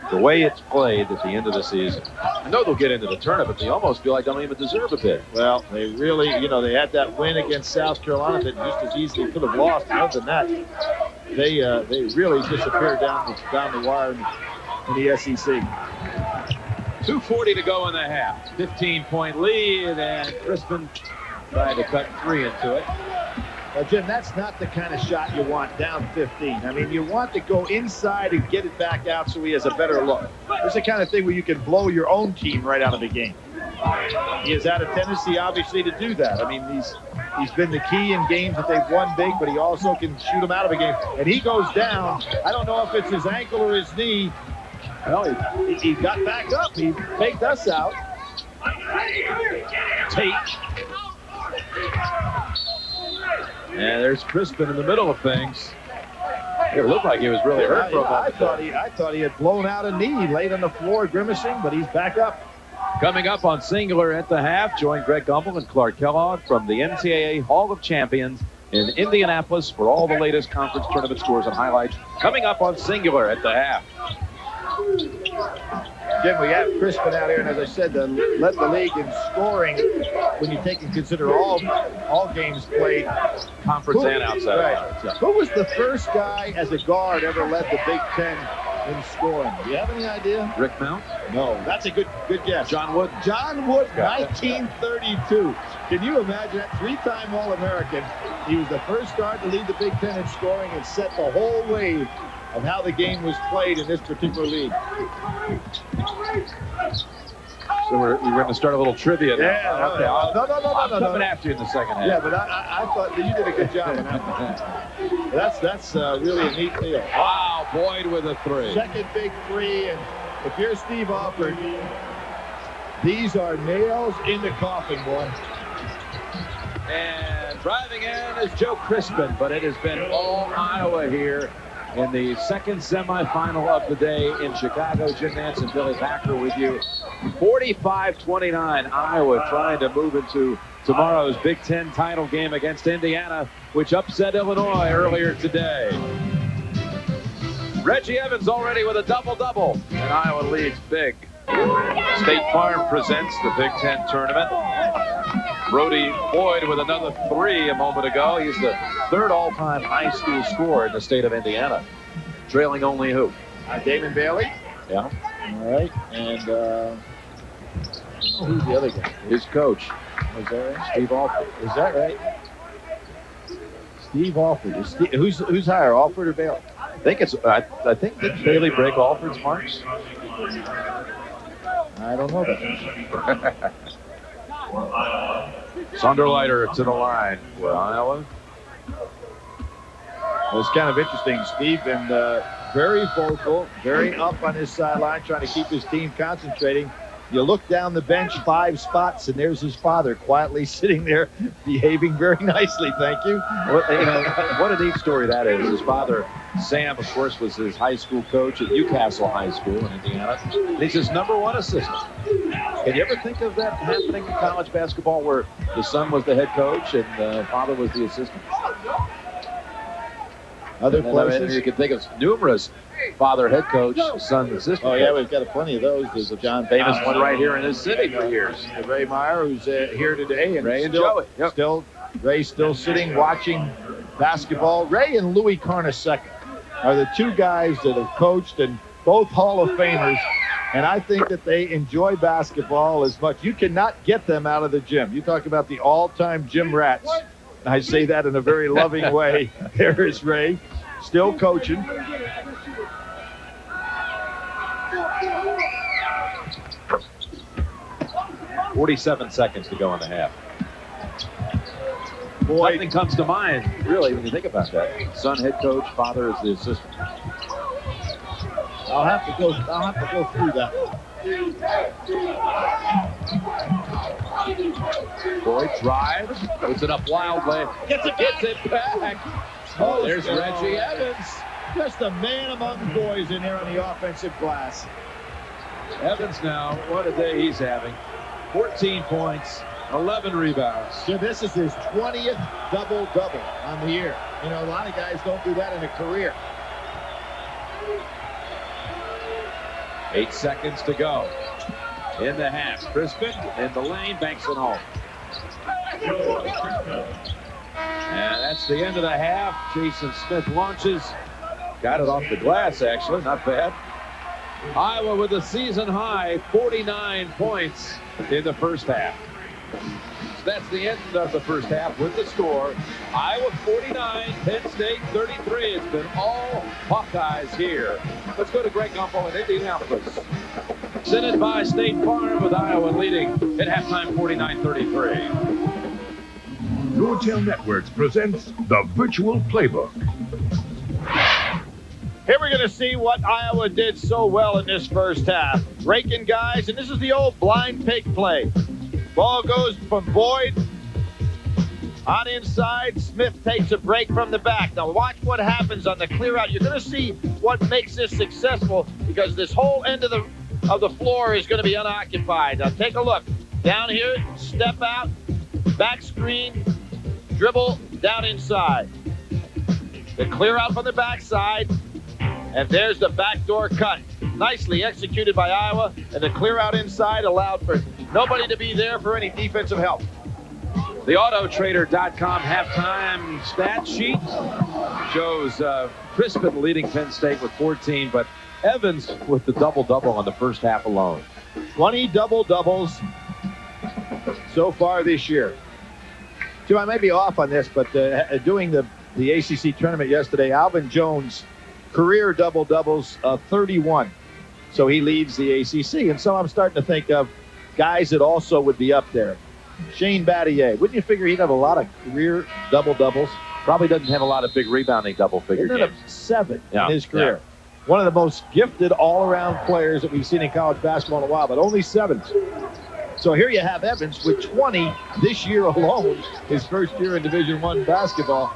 the way it's played at the end of the season, I know they'll get into the tournament. They almost feel like they don't even deserve a bid. Well, they really, they had that win against South Carolina that just as easily could have lost. Other than that, they really disappeared down the wire in the SEC. 2:40 to go in the half. 15-point lead, and Crispin tried to cut 3 into it. Jim, that's not the kind of shot you want down 15. I mean, you want to go inside and get it back out so he has a better look. This is the kind of thing where you can blow your own team right out of the game. He has had a tendency, obviously, to do that. I mean, he's been the key in games that they've won big, but he also can shoot them out of a game. And he goes down. I don't know if it's his ankle or his knee. Well, he got back up. He faked us out. Tate. And there's Crispin in the middle of things. It looked like he was really hurt for a moment. I thought he had blown out a knee. He laid on the floor grimacing, but he's back up. Coming up on Singular at the half, join Greg Gumbel and Clark Kellogg from the NCAA Hall of Champions in Indianapolis for all the latest conference tournament scores and highlights. Coming up on Singular at the half. Jim, we have Crispin out here, and as I said, led the league in scoring when you take and consider all games played. Conference and outside. Right. Yeah. Who was the first guy as a guard ever led the Big Ten in scoring? Do you have any idea? Rick Mount? No. That's a good guess. John Wood? John Wood, 1932. Can you imagine that? 3-time All-American. He was the first guard to lead the Big Ten in scoring and set the whole wave of how the game was played in this particular league. So we're going to start a little trivia now. Yeah, okay. No. Coming after you in the second half. Yeah, but I thought that you did a good job on that one. That's really a neat deal. Wow, Boyd with a 3. Second big 3, and if you're Steve Alford, these are nails in the coffin, boy. And driving in is Joe Crispin, but it has been all Iowa here in the second semifinal of the day in Chicago. Jim Nantz and Billy Packer with you. 45-29, Iowa trying to move into tomorrow's Big Ten title game against Indiana, which upset Illinois earlier today. Reggie Evans already with a double-double, and Iowa leads big. State Farm presents the Big Ten tournament. Brody Boyd with another 3 a moment ago. He's the 3rd all-time high school scorer in the state of Indiana. Trailing only who? Damon Bailey. Yeah. All right. And who's the other guy? His coach. Is that right? Steve Alford. Is that right? Steve Alford. Who's higher, Alford or Bailey? I think did Bailey break Alford's marks? I don't know that. Sonderleiter to the line for Iowa. Well, it's kind of interesting. Steve been very vocal, very up on his sideline, trying to keep his team concentrating. You look down the bench 5 spots, and there's his father quietly sitting there, behaving very nicely. Thank you. What a neat story that is. His father, Sam, of course, was his high school coach at Newcastle High School in Indiana. And he's his #1 assistant. Can you ever think of that happening in college basketball where the son was the head coach and the father was the assistant? Other places? You can think of numerous father head coach, son assistant. Oh, yeah, we've got plenty of those. There's a John famous one right here in this city for years. Ray Meyer, who's here today. And Ray and Joey. Yep. Ray's still sitting watching basketball. Ray and Louis Carnesecca are the 2 guys that have coached, and both Hall of Famers. And I think that they enjoy basketball as much. You cannot get them out of the gym. You talk about the all-time gym rats. I say that in a very loving way. There is Ray, still coaching. "47 seconds to go in the half." Boy, nothing comes to mind, really, when you think about that. Son head coach, father is the assistant. I'll have to go through that. Boyd drives, puts it up wildly, gets it back. Oh, there's Reggie Evans. Just a man among boys in there on the offensive glass. Evans now, what a day he's having. 14 points, 11 rebounds. So this is his 20th double-double on the year. You know, a lot of guys don't do that in a career. 8 seconds to go in the half. Crispin in the lane, banks it home. And that's the end of the half. Jason Smith launches. Got it off the glass, actually. Not bad. Iowa with a season high 49 points in the first half. So that's the end of the first half with the score. Iowa 49, Penn State 33. It's been all Hawkeyes here. Let's go to Greg Gumbel in Indianapolis. Presented by State Farm, with Iowa leading at halftime 49-33. Nortel Networks presents the Virtual Playbook. Here we're going to see what Iowa did so well in this first half. Breaking guys, and this is the old blind pig play. Ball goes from Boyd on inside. Smith takes a break from the back. Now watch what happens on the clear out. You're going to see what makes this successful, because this whole end of the floor is going to be unoccupied. Now take a look. Down here, step out, back screen, dribble down inside. The clear out from the backside. And there's the backdoor cut. Nicely executed by Iowa. And the clear out inside allowed for nobody to be there for any defensive help. The Autotrader.com halftime stat sheet shows Crispin leading Penn State with 14, but Evans with the double-double on the first half alone. 20 double-doubles so far this year. Jim, I may be off on this, but doing the ACC tournament yesterday, Alvin Jones career double-doubles 31. So he leads the ACC. And so I'm starting to think of guys that also would be up there. Shane Battier. Wouldn't you figure he'd have a lot of career double-doubles? Probably doesn't have a lot of big rebounding double-figure games. 7 in his career. Yeah. One of the most gifted all-around players that we've seen in college basketball in a while, but only 7. So here you have Evans with 20 this year alone, his first year in Division I basketball.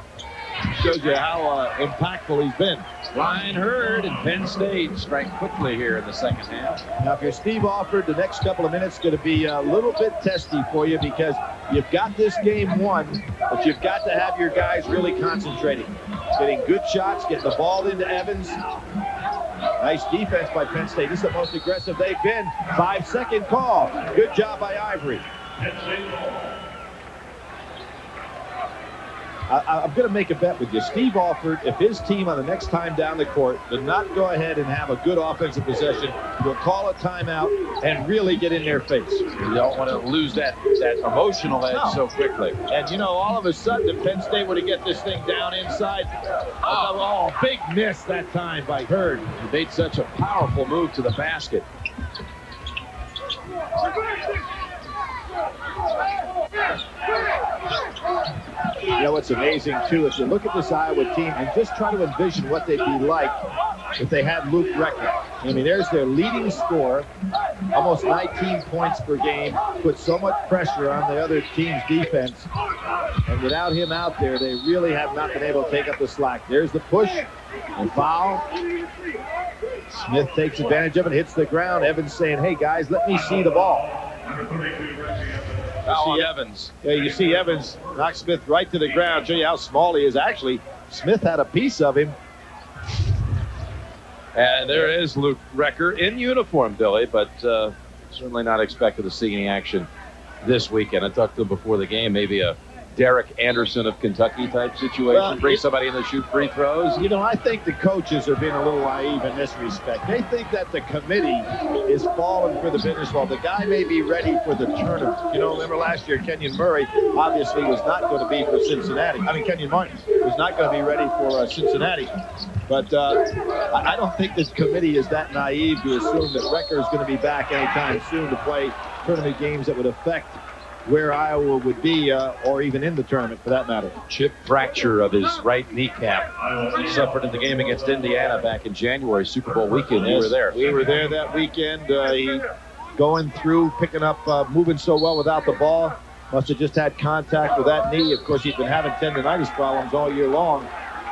Shows you how impactful he's been. Ryan Hurd and Penn State strike quickly here in the second half. Now, if you're Steve Alford, the next couple of minutes going to be a little bit testy for you, because you've got this game won, but you've got to have your guys really concentrating. Getting good shots, getting the ball into Evans. Nice defense by Penn State. This is the most aggressive they've been. 5-second call. Good job by Ivory. I'm going to make a bet with you. Steve Alford, if his team on the next time down the court did not go ahead and have a good offensive possession, will call a timeout and really get in their face. You don't want to lose that emotional edge so quickly. And, you know, all of a sudden, if Penn State were to get this thing down inside, big miss that time by Hurd. He made such a powerful move to the basket. You know what's amazing, too, if you look at this Iowa team and just try to envision what they'd be like if they had Luke Recker. I mean, there's their leading scorer, almost 19 points per game, put so much pressure on the other team's defense. And without him out there, they really have not been able to take up the slack. There's the push and foul. Smith takes advantage of it, hits the ground. Evans saying, hey, guys, let me see the ball. Foul on Evans. Yeah, you see Evans knock Smith right to the ground. Show you how small he is. Actually, Smith had a piece of him. And there is Luke Recker in uniform, Billy, but certainly not expected to see any action this weekend. I talked to him before the game, maybe a Derek Anderson of Kentucky type situation. Well, bring somebody in to shoot free throws. You know, I think the coaches are being a little naive in this respect. They think that the committee is falling for the business. Well, the guy may be ready for the tournament. You know, remember last year, Kenyon Murray obviously was not going to be for Cincinnati. I mean, Kenyon Martin was not going to be ready for Cincinnati. But I don't think this committee is that naive to assume that Recker is going to be back anytime soon to play tournament games that would affect where Iowa would be, or even in the tournament for that matter. Chip fracture of his right kneecap. He suffered in the game against Indiana back in January, Super Bowl weekend. You were there. We were there that weekend. He going through, picking up, moving so well without the ball. Must have just had contact with that knee. Of course, he's been having tendonitis problems all year long,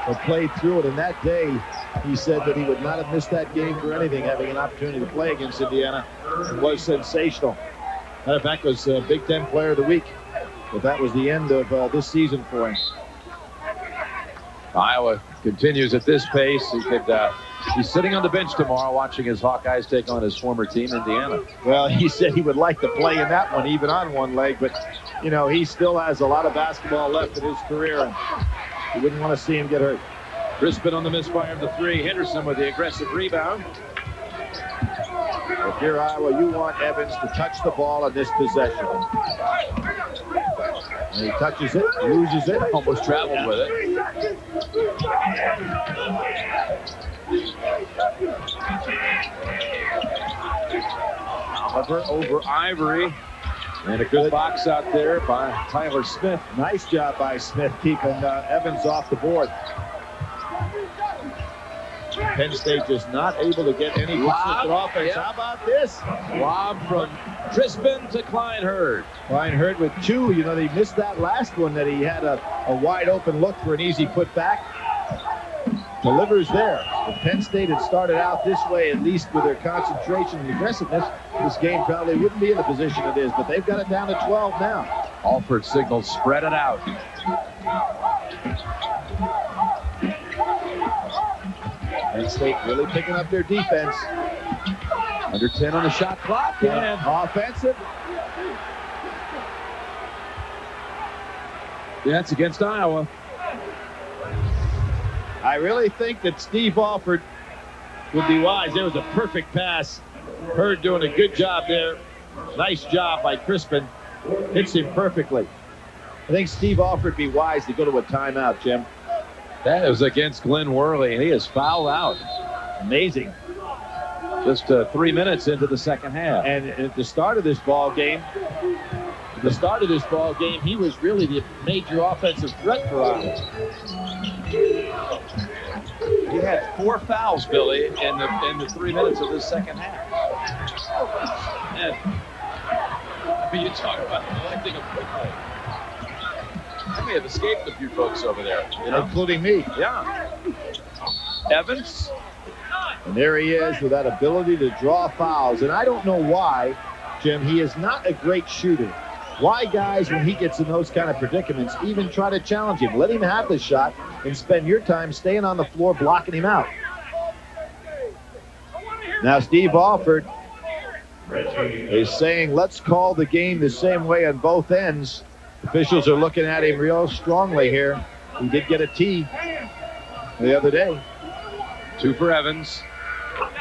but played through it. And that day, he said that he would not have missed that game for anything, having an opportunity to play against Indiana. It was sensational. Matter of fact, was Big Ten Player of the Week. But that was the end of this season for him. Iowa continues at this pace. He's sitting on the bench tomorrow watching his Hawkeyes take on his former team, Indiana. Well, he said he would like to play in that one, even on one leg. But, you know, he still has a lot of basketball left in his career, and you wouldn't want to see him get hurt. Crispin on the misfire of the three. Henderson with the aggressive rebound. If you're Iowa, you want Evans to touch the ball in this possession. And he touches it, loses it, almost traveled with it. Oliver over Ivory. And a good box out there by Tyler Smith. Nice job by Smith keeping Evans off the board. Penn State just not able to get any consistent offense. Yep. How about this? Lob from Crispin to Klein Hurd. Klein Hurd with two. You know, they missed that last one that he had a wide open look for an easy putback. Delivers there. If Penn State had started out this way, at least with their concentration and aggressiveness, this game probably wouldn't be in the position it is, but they've got it down to 12 now. Alford signals spread it out. Penn State really picking up their defense. Under 10 on the shot clock. And offensive. That's against Iowa. I really think that Steve Alford would be wise. There was a perfect pass. Hurd doing a good job there. Nice job by Crispin. Hits him perfectly. I think Steve Alford would be wise to go to a timeout, Jim. That is against Glenn Worley, and he is fouled out. Amazing. Just 3 minutes into the second half. And at the start of this ball game, he was really the major offensive threat for Iowa. He had 4 fouls, Billy, in the 3 minutes of this second half. And I mean, you talk about collecting a football. I may have escaped a few folks over there, you know? Including me. Yeah. Evans. And there he is with that ability to draw fouls. And I don't know why, Jim, he is not a great shooter. Why guys, when he gets in those kind of predicaments, even try to challenge him? Let him have the shot and spend your time staying on the floor blocking him out. Now Steve Alford is saying, let's call the game the same way on both ends. Officials are looking at him real strongly here. He did get a T the other day. 2 for Evans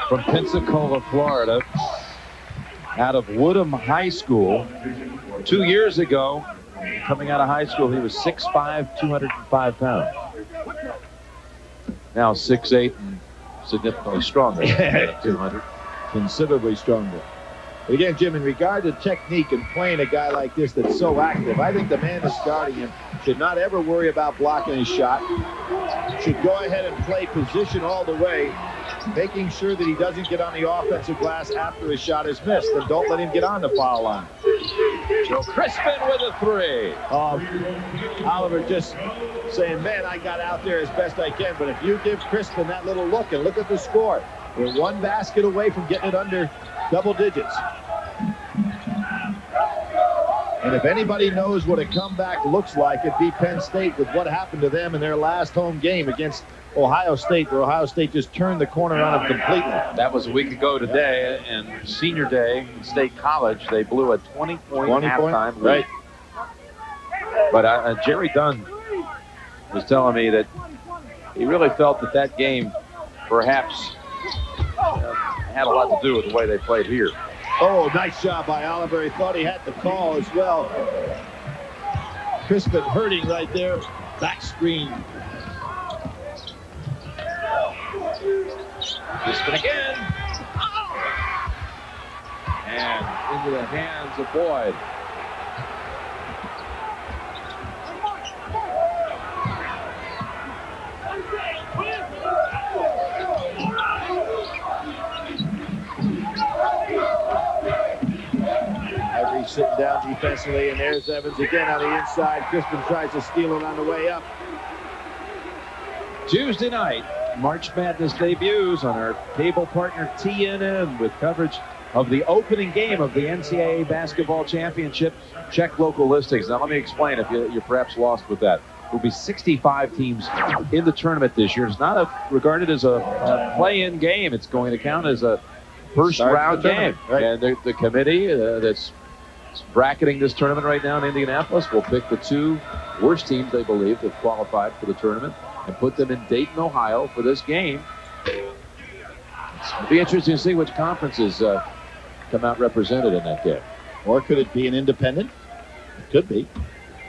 from Pensacola, Florida, out of Woodham High School. 2 years ago, coming out of high school, he was 6'5", 205 pounds. Now 6'8", and significantly stronger than 200. Considerably stronger. But again, Jim, in regard to technique and playing a guy like this that's so active, I think the man that's guarding him should not ever worry about blocking his shot. should go ahead and play position all the way, making sure that he doesn't get on the offensive glass after his shot is missed. And don't let him get on the foul line. So Crispin with a three. Oliver just saying, man, I got out there as best I can. But if you give Crispin that little look and look at the score, we're one basket away from getting it under double digits. And if anybody knows what a comeback looks like, it'd be Penn State with what happened to them in their last home game against Ohio State, where Ohio State just turned the corner on them completely. That was a week ago today, and senior day in State College, they blew a 20-point halftime lead. Right. But Jerry Dunn was telling me that he really felt that that game perhaps had a lot to do with the way they played here. Oh, nice job by Oliver. He thought he had the call as well. Crispin hurting right there. Back screen. Crispin again. And into the hands of Boyd. Ivory sitting down defensively, and there's Evans again on the inside. Crispin tries to steal it on the way up. Tuesday night, March Madness debuts on our cable partner TNN with coverage of the opening game of the NCAA Basketball Championship. Check local listings. Now, let me explain if you're perhaps lost with that. There will be 65 teams in the tournament this year. It's not regarded as a play-in game. It's going to count as a first-round game. Right. And the committee that's bracketing this tournament right now in Indianapolis will pick the two worst teams they believe that qualified for the tournament and put them in Dayton, Ohio for this game. It'll be interesting to see which conferences come out represented in that game. Or could it be an independent? It could be.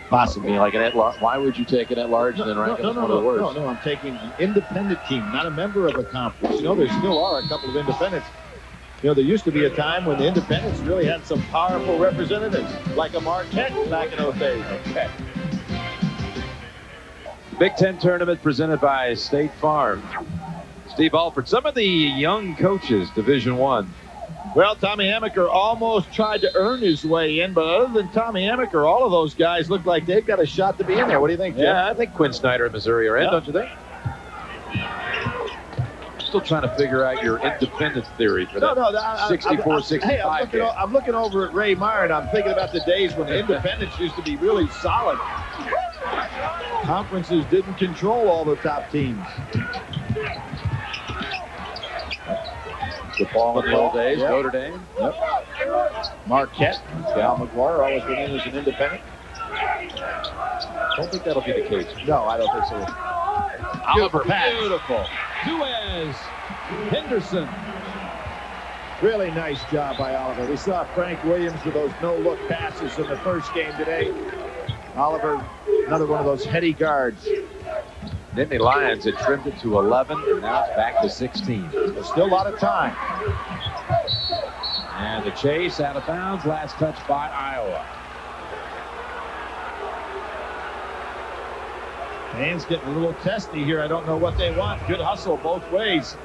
Possibly like an at-large. Why would you take an at-large and then rank it as one of the worst? No, I'm taking an independent team, not a member of a conference. You know, there still are a couple of independents. You know, there used to be a time when the independents really had some powerful representatives, like a Marquette back in those days. Okay. Big Ten tournament presented by State Farm. Steve Alford, some of the young coaches, Division I. Well, Tommy Amaker almost tried to earn his way in, but other than Tommy Amaker, all of those guys look like they've got a shot to be in there. What do you think, Jim? Yeah, I think Quinn Snyder and Missouri are in, don't you think? Still trying to figure out your independence theory for that 64-65 Hey, game. I'm looking over at Ray Meyer, and I'm thinking about the days when the independents used to be really solid. Conferences didn't control all the top teams. DePaul in the old days, Yep. Notre Dame. Yep. Marquette, Cal McGuire always went in as an independent. Don't think that'll be the case. No, I don't think so. Oliver, pass. beautiful. Duez, Henderson. Really nice job by Oliver. We saw Frank Williams with those no-look passes in the first game today. Oliver, another one of those heady guards. Nittany Lions had trimmed it to 11, and now it's back to 16. There's still a lot of time. And the chase out of bounds, last touch by Iowa. Hands getting a little testy here. I don't know what they want. Good hustle both ways.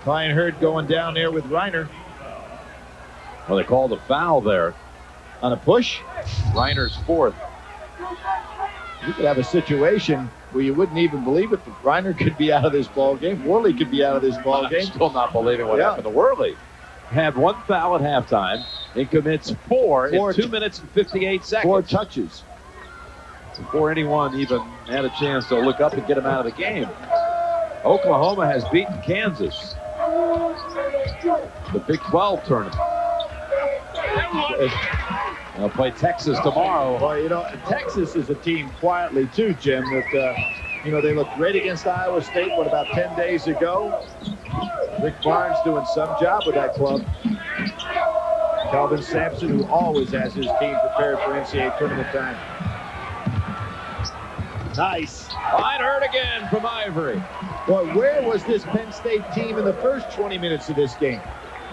Klein Hurd going down there with Reiner. Well, they called a foul there. On a push. Reiner's fourth. You could have a situation where you wouldn't even believe it. That Reiner could be out of this ball game. Worley could be out of this ball game. I'm still not believing what happened to Worley. Had one foul at halftime and commits four in 2 minutes and 58 seconds. 4 touches. Before anyone even had a chance to look up and get him out of the game. Oklahoma has beaten Kansas. The Big 12 tournament. They'll play Texas tomorrow. Well, you know, Texas is a team quietly too, Jim, that, you know, they looked great against Iowa State, about 10 days ago. Rick Barnes doing some job with that club. Calvin Sampson, who always has his team prepared for NCAA tournament time. Nice. Line Hurd again from Ivory. Boy, where was this Penn State team in the first 20 minutes of this game?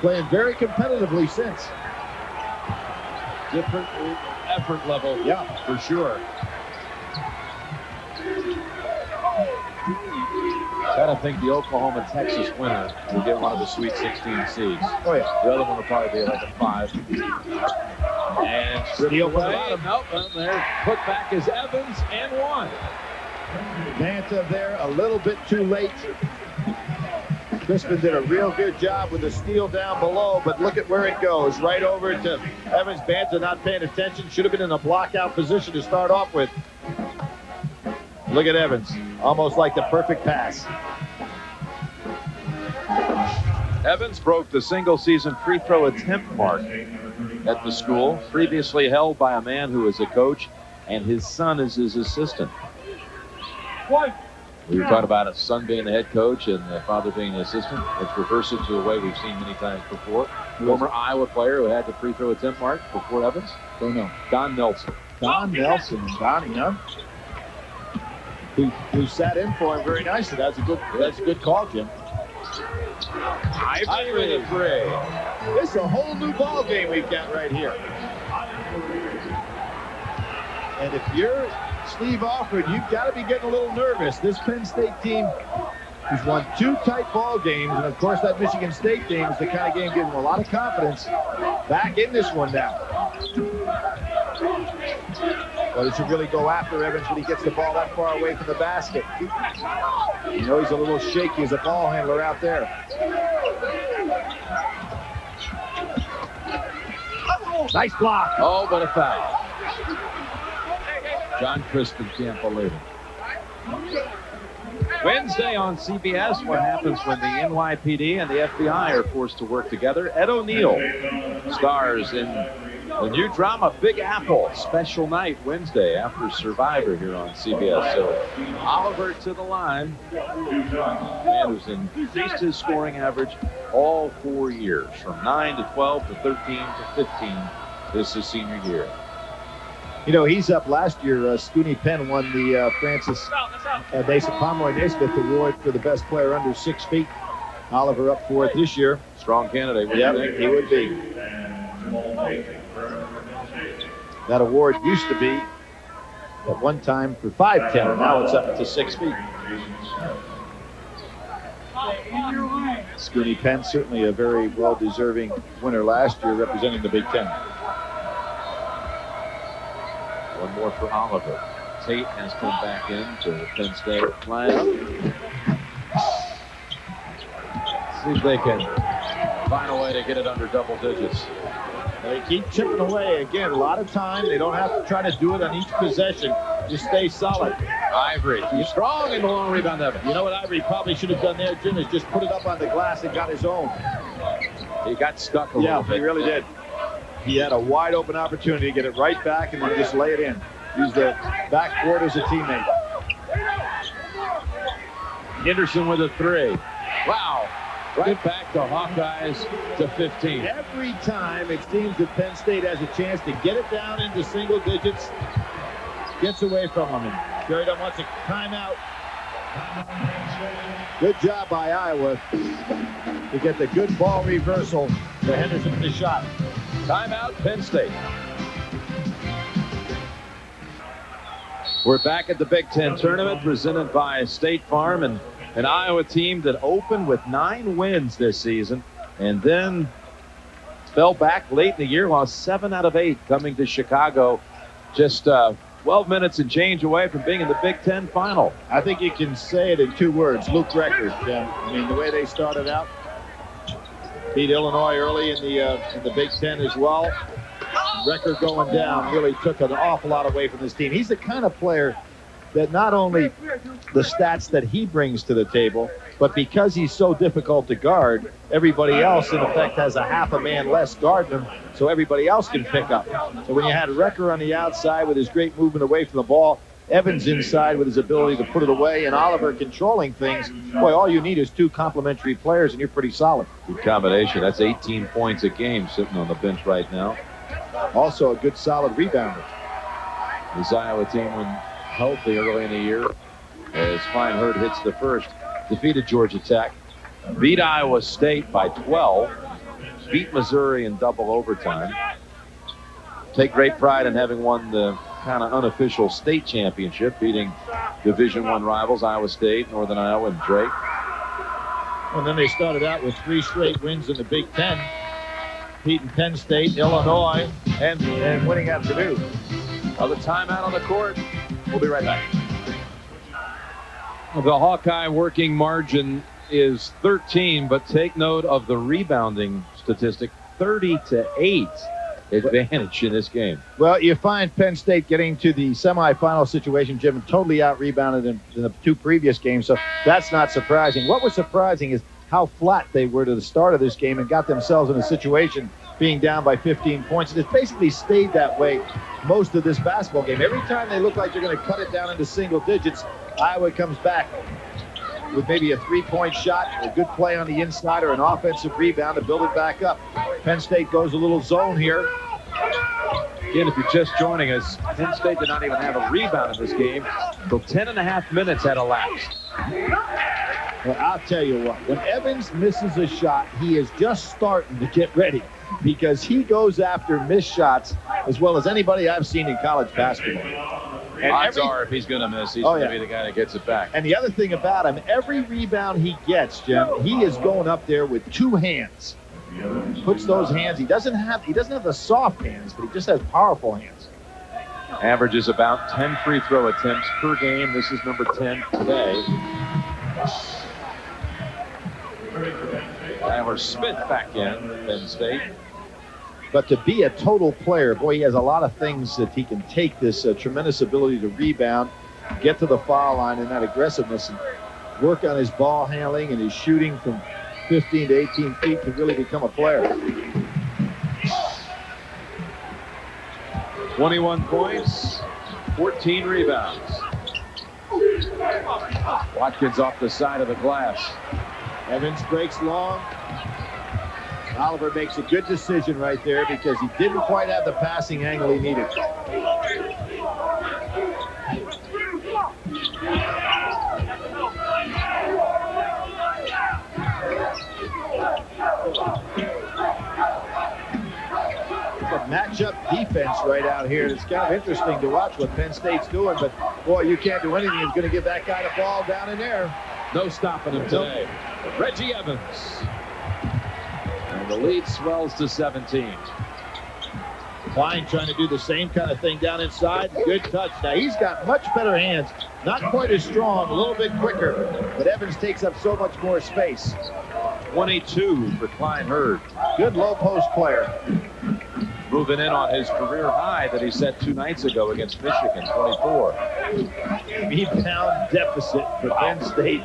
Playing very competitively since. Different effort level, Yeah, for sure. got to think the Oklahoma-Texas winner will get one of the Sweet 16 seeds. Oh, yeah. The other one will probably be like a 5. And Steal away. for the bottom. Nope, there. Put back is Evans and 1. Manta there a little bit too late. Crispin did a real good job with the steal down below, but look at where it goes. Right over to Evans. Banta not paying attention. Should have been in a block-out position to start off with. Look at Evans. Almost like the perfect pass. Evans broke the single-season free throw attempt mark at the school, previously held by a man who is a coach, and his son is his assistant. We were talking about a son being the head coach and the father being the assistant. Let's reverse it to a way we've seen many times before. Former Iowa player who had the free throw attempt mark before Evans. Don't know. Don Nelson. Don Nelson. Donnie, huh? Who sat in for him very nicely. That's a good call, Jim. Ivory with a three. This is a whole new ball game we've got right here. And if you're Steve Alford, you've got to be getting a little nervous. This Penn State team has won 2 tight ball games, and of course that Michigan State game is the kind of game giving them a lot of confidence back in this one now. Well, he should really go after Evans when he gets the ball that far away from the basket. You know he's a little shaky as a ball handler out there. Nice block. Oh, but a foul. John Crispin can't believe it. Wednesday on CBS, what happens when the NYPD and the FBI are forced to work together. Ed O'Neill stars in the new drama Big Apple, special night Wednesday after Survivor here on CBS. So Oliver to the line, man who's increased his scoring average all 4 years, from 9 to 12 to 13 to 15 this is senior year. You know, he's up last year. Scooney Penn won the Francis Pomeroy Naismith Award for the best player under 6 feet. Oliver up for it this year. Strong candidate. Yep, he would be. That award used to be at one time for 5'10". Now it's up to 6 feet. Scooney Penn, certainly a very well-deserving winner last year, representing the Big Ten. One more for Oliver. Tate has come back in to Penn State lineup. See if they can find a way to get it under double digits. They keep chipping away. Again, a lot of time. They don't have to try to do it on each possession. Just stay solid. Ivory, he's strong in the long rebound, Evans. You know what Ivory probably should have done there, Jim, is just put it up on the glass and got his own. He got stuck a little bit. Yeah, he really did. He had a wide open opportunity to get it right back and then just lay it in. Use the backboard as a teammate. Henderson with a 3. Wow. Right back to Hawkeyes to 15. Every time it seems that Penn State has a chance to get it down into single digits, gets away from them. And Sheridan wants a timeout. Good job by Iowa to get the good ball reversal to Henderson with the shot. Timeout, Penn State. We're back at the Big Ten tournament presented by State Farm, and an Iowa team that opened with 9 wins this season and then fell back late in the year, lost 7 out of 8 coming to Chicago, just 12 minutes and change away from being in the Big Ten final. I think you can say it in 2 words, Luke record. I mean, the way they started out, beat Illinois early in the Big Ten as well. Record going down really took an awful lot away from this team. He's the kind of player that not only the stats that he brings to the table, but because he's so difficult to guard, everybody else in effect has a half a man less guarding him, so everybody else can pick up. So when you had Recker on the outside with his great movement away from the ball, Evans inside with his ability to put it away, and Oliver controlling things, boy, all you need is 2 complementary players and you're pretty solid. Good combination. That's 18 points a game sitting on the bench right now. Also a good solid rebounder. This Iowa team, when healthy early in the year, as Fine Herd hits the first, defeated Georgia Tech, beat Iowa State by 12, beat Missouri in double overtime. Take great pride in having won the kind of unofficial state championship, beating Division I rivals Iowa State, Northern Iowa, and Drake. And then they started out with 3 straight wins in the Big Ten, beating Penn State, Illinois, and winning at Purdue. The timeout on the court. We'll be right back. The Hawkeye working margin is 13, but take note of the rebounding statistic, 30-8 advantage in this game. Well, you find Penn State getting to the semifinal situation, Jim, totally out-rebounded in the 2 previous games, so that's not surprising. What was surprising is how flat they were to the start of this game and got themselves in a situation being down by 15 points. And it's basically stayed that way most of this basketball game. Every time they look like they're going to cut it down into single digits, Iowa comes back with maybe a 3-point shot, a good play on the inside, or an offensive rebound to build it back up. Penn State goes a little zone here. Again, if you're just joining us, Penn State did not even have a rebound in this game until 10.5 minutes had elapsed. Well, I'll tell you what, when Evans misses a shot, he is just starting to get ready, because he goes after missed shots as well as anybody I've seen in college basketball. And odds are, if he's going to miss, he's going to be the guy that gets it back. And the other thing about him, every rebound he gets, Jim, he is going up there with 2 hands. Puts those hands. He doesn't have the soft hands, but he just has powerful hands. Averages about 10 free throw attempts per game. This is number 10 today. Tyler Smith back in, Penn State. But to be a total player, boy, he has a lot of things that he can take, this tremendous ability to rebound, get to the foul line, and that aggressiveness, and work on his ball handling and his shooting from 15 to 18 feet to really become a player. 21 points, 14 rebounds. Watkins off the side of the glass. Evans breaks long. Oliver makes a good decision right there because he didn't quite have the passing angle he needed. Matchup defense right out here. It's kind of interesting to watch what Penn State's doing, but boy, you can't do anything. He's going to give that guy the ball down in there. No stopping him today. Reggie Evans. And the lead swells to 17. Klein trying to do the same kind of thing down inside. Good touch. Now he's got much better hands. Not quite as strong, a little bit quicker, but Evans takes up so much more space. 22 for Klein Hurd. Good low post player. Moving in on his career high that he set 2 nights ago against Michigan, 24. Rebound deficit for Penn State.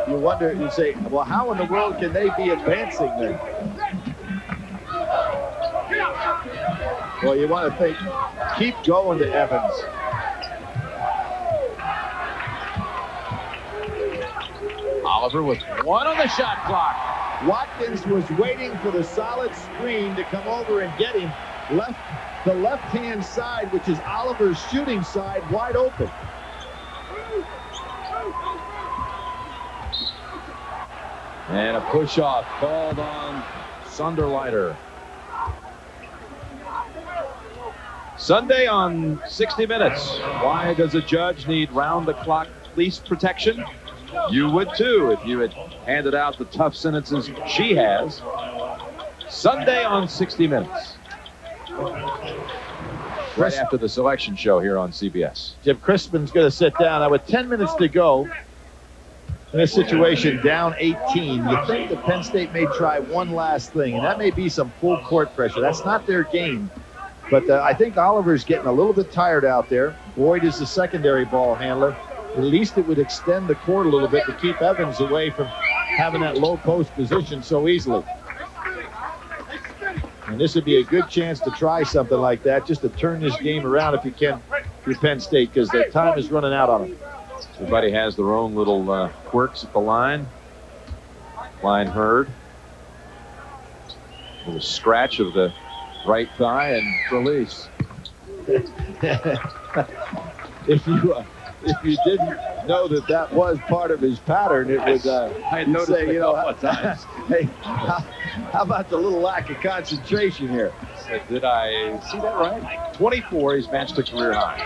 You wonder, you say, well, how in the world can they be advancing then? Well, you want to think, keep going to Evans. Oliver with 1 on the shot clock. Watkins was waiting for the solid screen to come over and get him. The left-hand side, which is Oliver's shooting side, wide open. And a push-off called on Sunderleiter. Sunday on 60 Minutes. Why does a judge need round-the-clock police protection? You would too if you had handed out the tough sentences she has. Sunday on 60 Minutes. Right after the selection show here on CBS. Jim Crispin's going to sit down. Now with 10 minutes to go in this situation, down 18, you think that Penn State may try one last thing, and that may be some full court pressure. That's not their game. But I think Oliver's getting a little bit tired out there. Boyd is the secondary ball handler. At least it would extend the court a little bit to keep Evans away from having that low post position so easily. And this would be a good chance to try something like that, just to turn this game around if you can for Penn State, because the time is running out on them. Everybody has their own little quirks at the line. Line Hurd. A little scratch of the right thigh and release. If you didn't know that was part of his pattern, it would I noticed say, a couple of times. Hey, how about the little lack of concentration here? So did I see that right? 24, he's matched a career high.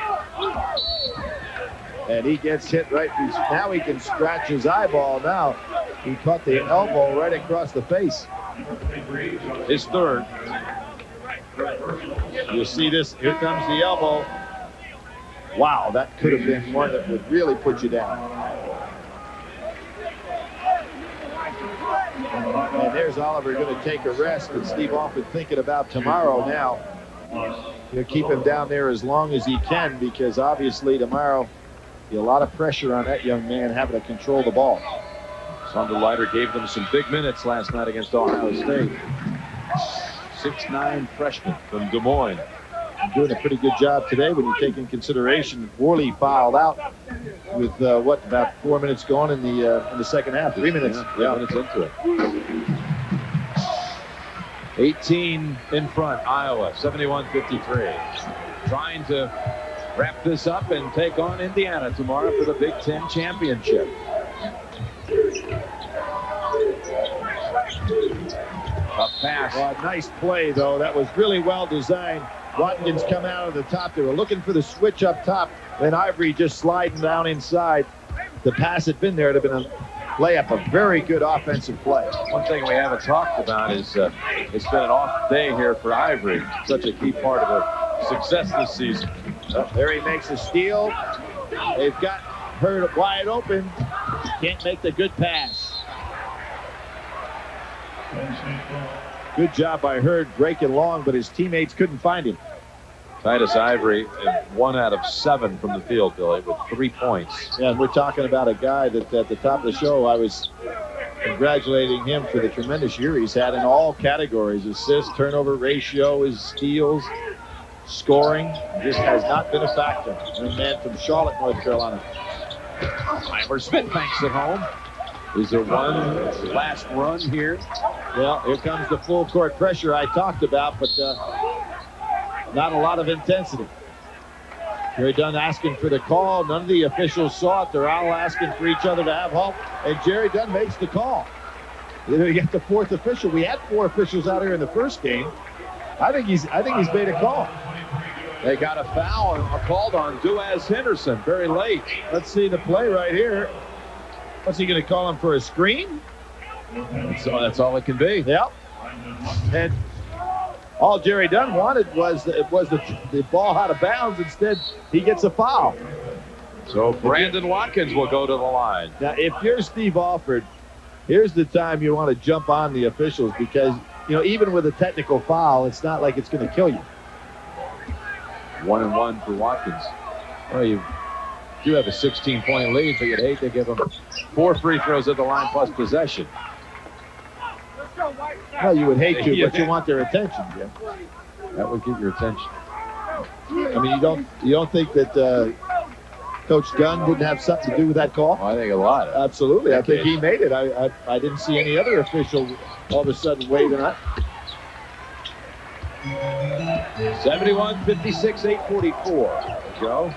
And he gets hit right. Now he can scratch his eyeball now. He caught the elbow right across the face. His third. You see this, here comes the elbow. Wow, that could have been one that would really put you down. And there's Oliver going to take a rest, and Steve Alford thinking about tomorrow now. He'll keep him down there as long as he can, because obviously tomorrow be a lot of pressure on that young man having to control the ball. Sonderleiter gave them some big minutes last night against Ohio State. 6'9" freshman from Des Moines. Doing a pretty good job today when you take in consideration Worley fouled out with about 4 minutes gone in the second half. 3 minutes. Yeah, 3 minutes into it. 18 in front, Iowa, 71-53. Trying to wrap this up and take on Indiana tomorrow for the Big Ten championship. A pass. Nice play, though. That was really well designed. Watkins come out of the top. They were looking for the switch up top. Then Ivory just sliding down inside. The pass had been there. It would have been a layup. A very good offensive play. One thing we haven't talked about is it's been an off day here for Ivory. Such a key part of their success this season. There he makes a steal. They've got Hurd wide open. Can't make the good pass. Good job by Hurd breaking long, but his teammates couldn't find him. Titus Ivory in 1 out of 7 from the field, Billy, with 3 points. Yeah, and we're talking about a guy that at the top of the show, I was congratulating him for the tremendous year he's had in all categories. Assists, turnover ratio, his steals, scoring. Just has not been a factor. Young man from Charlotte, North Carolina. Ivor Smith banks it home. Is there one last run here? Well, here comes the full court pressure I talked about, but not a lot of intensity. Jerry Dunn asking for the call. None of the officials saw it. They're all asking for each other to have help, and Jerry Dunn makes the call. Then we get the fourth official. We had 4 officials out here in the first game. I think he's made a call. They got a foul called on Duaz Henderson very late. Let's see the play right here. What's he going to call him for a screen? So that's all it can be. Yep. And all Jerry Dunn wanted was the ball out of bounds. Instead, he gets a foul. So Brandon Watkins will go to the line. Now, if you're Steve Alford, here's the time you want to jump on the officials, because, even with a technical foul, it's not like it's going to kill you. 1-1 for Watkins. Well, you do have a 16-point lead, but you'd hate to give them 4 free throws at the line plus possession. Well, you would hate to, but you want their attention, Jim. That would get your attention. I mean, you don't think that Coach Dunn didn't have something to do with that call? Oh, I think a lot. Absolutely. I think he made it. I didn't see any other official all of a sudden waving up. 71-56, 8:44. Joe.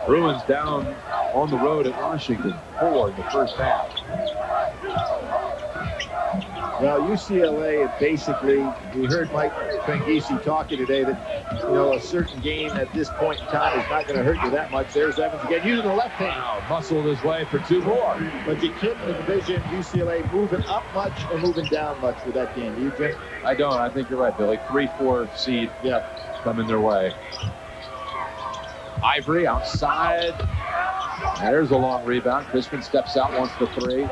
Bruins down on the road at Washington, 4 in the first half. Well, UCLA, basically, we heard Mike Pangisi talking today that, a certain game at this point in time is not going to hurt you that much. There's Evans again, using the left hand. Wow, muscled his way for 2 more. But you can't envision UCLA moving up much or moving down much with that game. Do you, Jim? I don't. I think you're right, Billy. 3-4 seed coming their way. Ivory outside. There's a long rebound. Crispin steps out, wants the 3.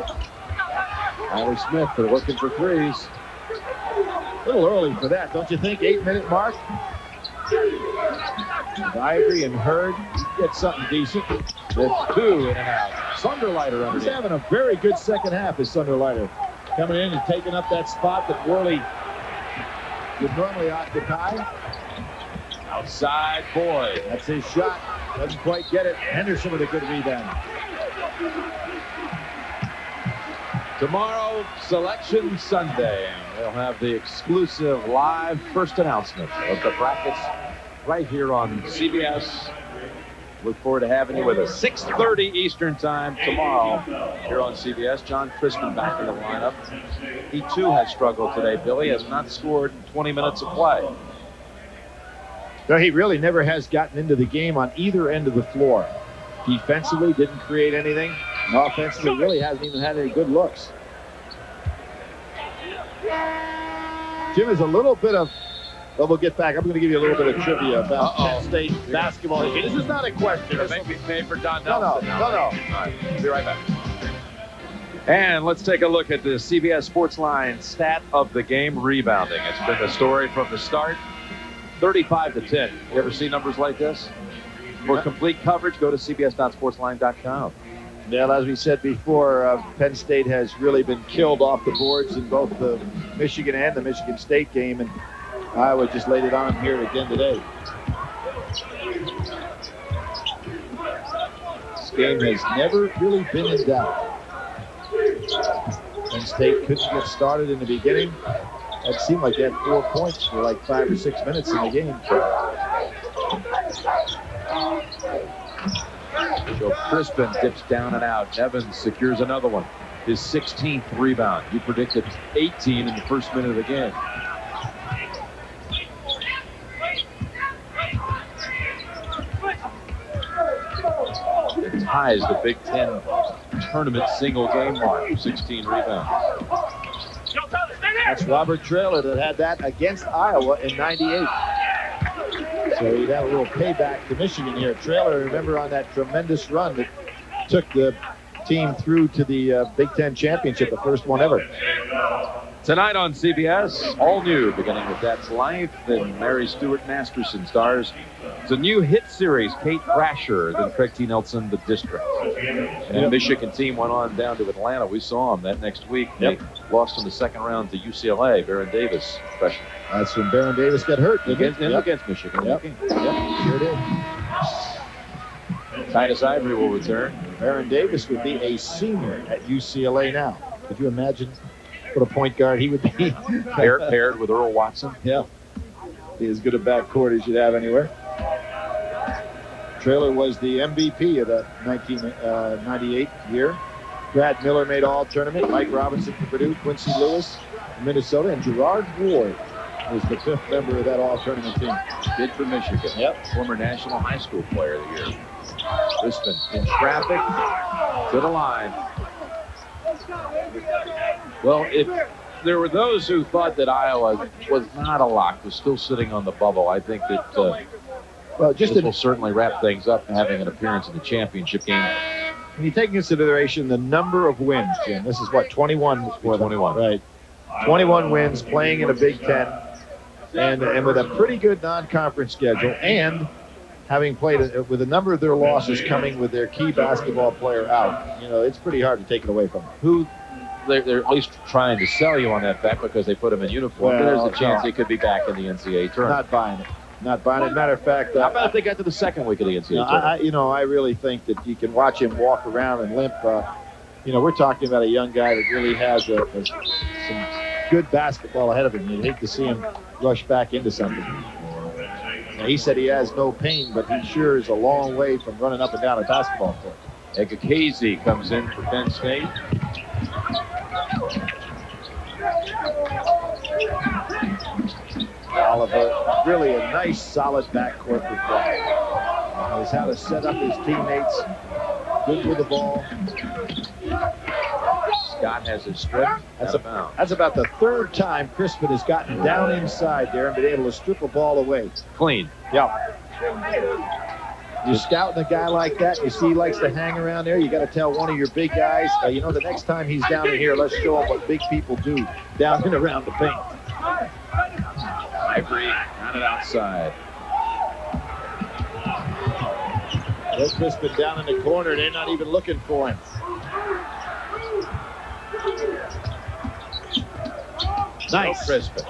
Ivor Smith, they're looking for 3s. A little early for that, don't you think? 8-minute mark. With Ivory and Hurd, get something decent. It's 2 in and out. Sonderleiter underneath. He's having a very good second half, is Sonderleiter. Coming in and taking up that spot that Worley would normally occupy. Outside Boyd. That's his shot. Doesn't quite get it. Henderson with a good rebound. Tomorrow, Selection Sunday. We'll have the exclusive live first announcement of the brackets right here on CBS. Look forward to having you with us. 6:30 Eastern Time tomorrow here on CBS. John Crispin back in the lineup. He too has struggled today. Billy has not scored in 20 minutes of play. No, he really never has gotten into the game on either end of the floor. Defensively, didn't create anything. And offensively, really hasn't even had any good looks. Jim is a little bit of, well, we'll get back. I'm going to give you a little bit of trivia about Penn State basketball. This is not a question. Make me pay for Don No. Nelson. All right, we'll be right back. And let's take a look at the CBS Sports Line stat of the game, rebounding. It's been the story from the start. 35-10. You ever see numbers like this? For complete coverage, go to cbs.sportsline.com. Well, as we said before, Penn State has really been killed off the boards in both the Michigan and the Michigan State game, and Iowa just laid it on here again today. This game has never really been in doubt. Penn State couldn't get started in the beginning. It seemed like they had 4 points for like 5 or 6 minutes in the game. So Crispin dips down and out. Evans secures another one. His 16th rebound. You predicted 18 in the first minute of the game. It ties the Big Ten tournament single game mark. 16 rebounds. That's Robert Traylor that had that against Iowa in '98. So he'd have a little payback to Michigan here. Traylor, remember, on that tremendous run that took the team through to the Big Ten championship, the first one ever. Tonight on CBS, all new, beginning with That's Life, then Mary Stuart Masterson stars. It's a new hit series, Kate Brasher, then Craig T. Nelson, The District. And the Michigan team went on down to Atlanta. We saw them that next week. They lost in the second round to UCLA, Baron Davis, freshman. That's when Baron Davis got hurt. Against Michigan. Yep, sure did. Titus Ivory will return. Baron Davis would be a senior at UCLA now. Could you imagine what a point guard he would be? Paired with Earl Watson. Yeah. Be as good a backcourt as you'd have anywhere. Traylor was the MVP of the 1998 year. Brad Miller made all-tournament. Mike Robinson from Purdue. Quincy Lewis from Minnesota. And Gerard Ward was the 5th member of that all-tournament team. Kid from Michigan. Yep. Former National High School Player of the Year. Crispin in traffic to the line. Well, if there were those who thought that Iowa was not a lock, was still sitting on the bubble, I think that this will certainly wrap things up, having an appearance in the championship game. When you take into consideration the number of wins, Jim, this is what, 21 for them? 21. Right. 21 wins, playing in a Big Ten, and with a pretty good non-conference schedule, and having played with a number of their losses coming with their key basketball player out, it's pretty hard to take it away from them. They're at least trying to sell you on that fact because they put him in uniform. But there's a chance he could be back in the NCAA tournament. Not buying it. Not buying it. Matter of fact, how about if they got to the second week of the NCAA tournament? I really think that you can watch him walk around and limp. We're talking about a young guy that really has some good basketball ahead of him. You'd hate to see him rush back into something. Now, he said he has no pain, but he sure is a long way from running up and down a basketball court. Egakazi comes in for Penn State. Oliver, really a nice, solid backcourt for Clark. Knows how to set up his teammates. Good with the ball. Scott has his strip. That's about the 3rd time Crispin has gotten down inside there and been able to strip a ball away. Clean. Yeah. You're scouting a guy like that, you see he likes to hang around there, you got to tell one of your big guys, the next time he's down in here, let's show him what big people do down and around the paint. Ivory got it outside. There's Crispin down in the corner. They're not even looking for him. Nice. Crispin.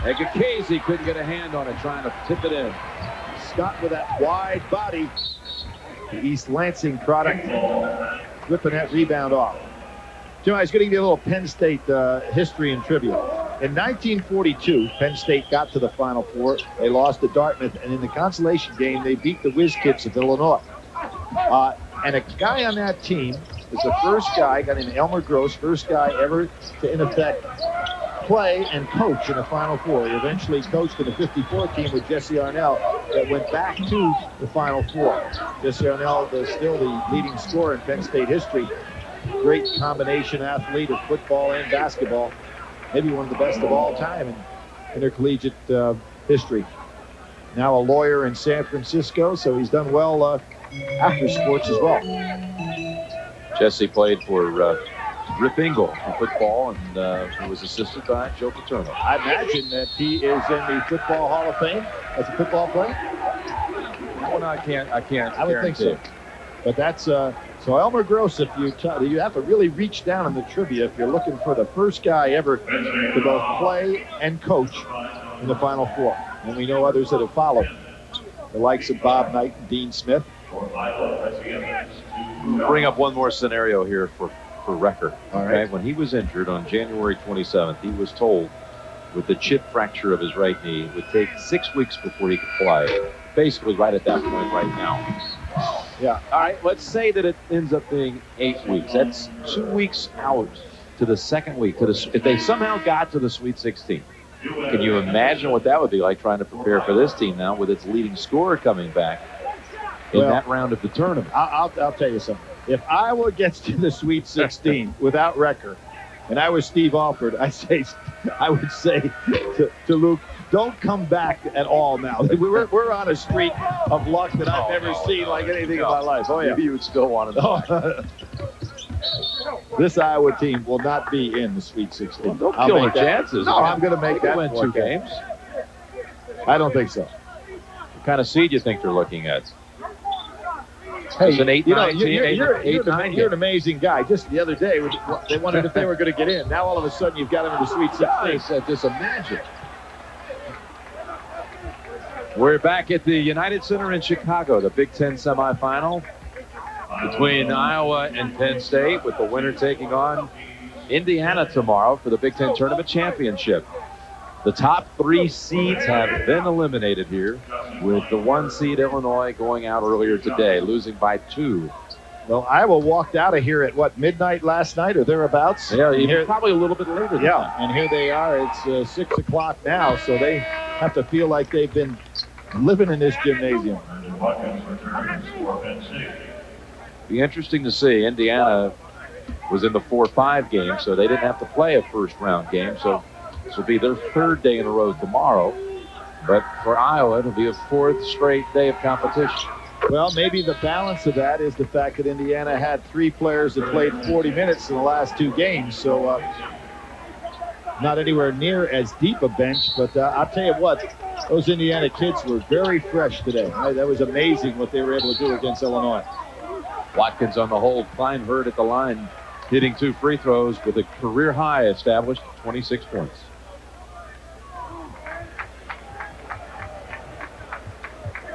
Egakazi couldn't get a hand on it, trying to tip it in. Scott with that wide body. The East Lansing product. Ripping that rebound off. Jim, I was going to give you a little Penn State history and trivia. In 1942, Penn State got to the Final Four. They lost to Dartmouth, and in the consolation game, they beat the Whiz Kids of Illinois. And a guy on that team was the first guy, a guy named Elmer Gross, first guy ever to, in effect, play and coach in the Final Four. He eventually coached in the 54 team with Jesse Arnell. that went back to the Final Four. Deschanel is still the leading scorer in Penn State history. Great combination athlete of football and basketball. Maybe one of the best of all time in intercollegiate history. Now a lawyer in San Francisco, so he's done well after sports as well. Jesse played for Rip Engel in football and was assisted by Joe Paterno. I imagine that he is in the Football Hall of Fame as a football player. Well, no, I can't. I would think so. But that's so Elmer Gross. If you have to really reach down in the trivia if you're looking for the first guy ever to both play and coach in the Final Four, and we know others that have followed, the likes of Bob Knight and Dean Smith. Bring up one more scenario here for record. All right. When he was injured on January 27th, he was told with the chip fracture of his right knee, it would take 6 weeks before he could play. Basically right at that point right now. Yeah. All right, let's say that it ends up being 8 weeks. That's 2 weeks out to the second week. If they somehow got to the Sweet 16, can you imagine what that would be like trying to prepare for this team now with its leading scorer coming back in that round of the tournament? I'll tell you something. If Iowa gets to the Sweet 16 without record, and I was Steve Alford, I would say to Luke, don't come back at all now. We're on a streak of luck that I've never seen like anything in my life. Oh, yeah. Maybe you would still want to. This Iowa team will not be in the Sweet 16. Well, don't kill their chances. No, I'm going to make that win 2 games. I don't think so. What kind of seed do you think they're looking at? Hey, it's an 8-9 team. You're an amazing guy. Just the other day, they wondered if they were going to get in. Now all of a sudden you've got them in the Sweet 16. Just imagine. We're back at the United Center in Chicago, the Big Ten semifinal between Iowa and Penn State, with the winner taking on Indiana tomorrow for the Big Ten Tournament Championship. The top 3 seeds have been eliminated here, with the 1 seed Illinois going out earlier today, losing by 2. Well, Iowa walked out of here at midnight last night or thereabouts? Yeah, probably a little bit later than that. And here they are. It's 6 o'clock now, so they have to feel like they've been living in this gymnasium. Be interesting to see. Indiana was in the 4-5 game, so they didn't have to play a first-round game, so this will be their 3rd day in a row tomorrow. But for Iowa, it'll be a 4th straight day of competition. Well, maybe the balance of that is the fact that Indiana had 3 players that played 40 minutes in the last 2 games. So not anywhere near as deep a bench. But I'll tell you what, those Indiana kids were very fresh today. That was amazing what they were able to do against Illinois. Watkins on the hold. Kleinvert at the line, hitting 2 free throws with a career high established, 26 points.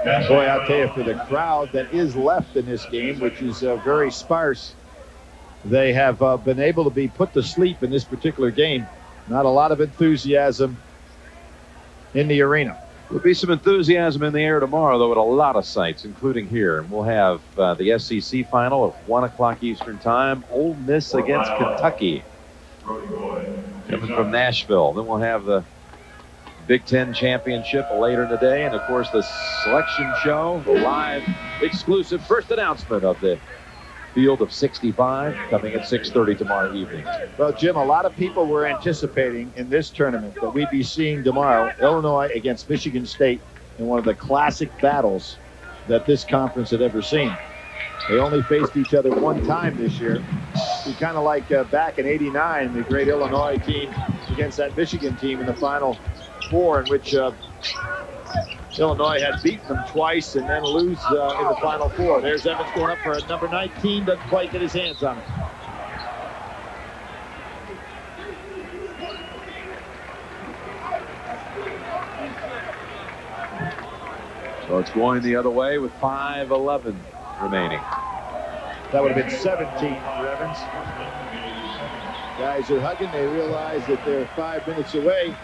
Boy, I'll tell you, for the crowd that is left in this game, which is very sparse, they have been able to be put to sleep in this particular game. Not a lot of enthusiasm in the arena. There'll be some enthusiasm in the air tomorrow, though, at a lot of sites, including here. And we'll have the SEC final at 1 o'clock Eastern time. Ole Miss against Kentucky, coming from Nashville. Then we'll have the Big Ten Championship later in the day. And, of course, the selection show, the live exclusive first announcement of the field of 65 coming at 6:30 tomorrow evening. Well, Jim, a lot of people were anticipating in this tournament that we'd be seeing tomorrow Illinois against Michigan State in one of the classic battles that this conference had ever seen. They only faced each other 1 time this year. It's kind of like back in '89, the great Illinois team against that Michigan team in the Final Four, in which Illinois had beaten them twice and then lose in the Final Four. There's Evans going up for a number 19, doesn't quite get his hands on it. So it's going the other way with 5:11 remaining. That would have been 17 for Evans. Guys are hugging. They realize that they're 5 minutes away.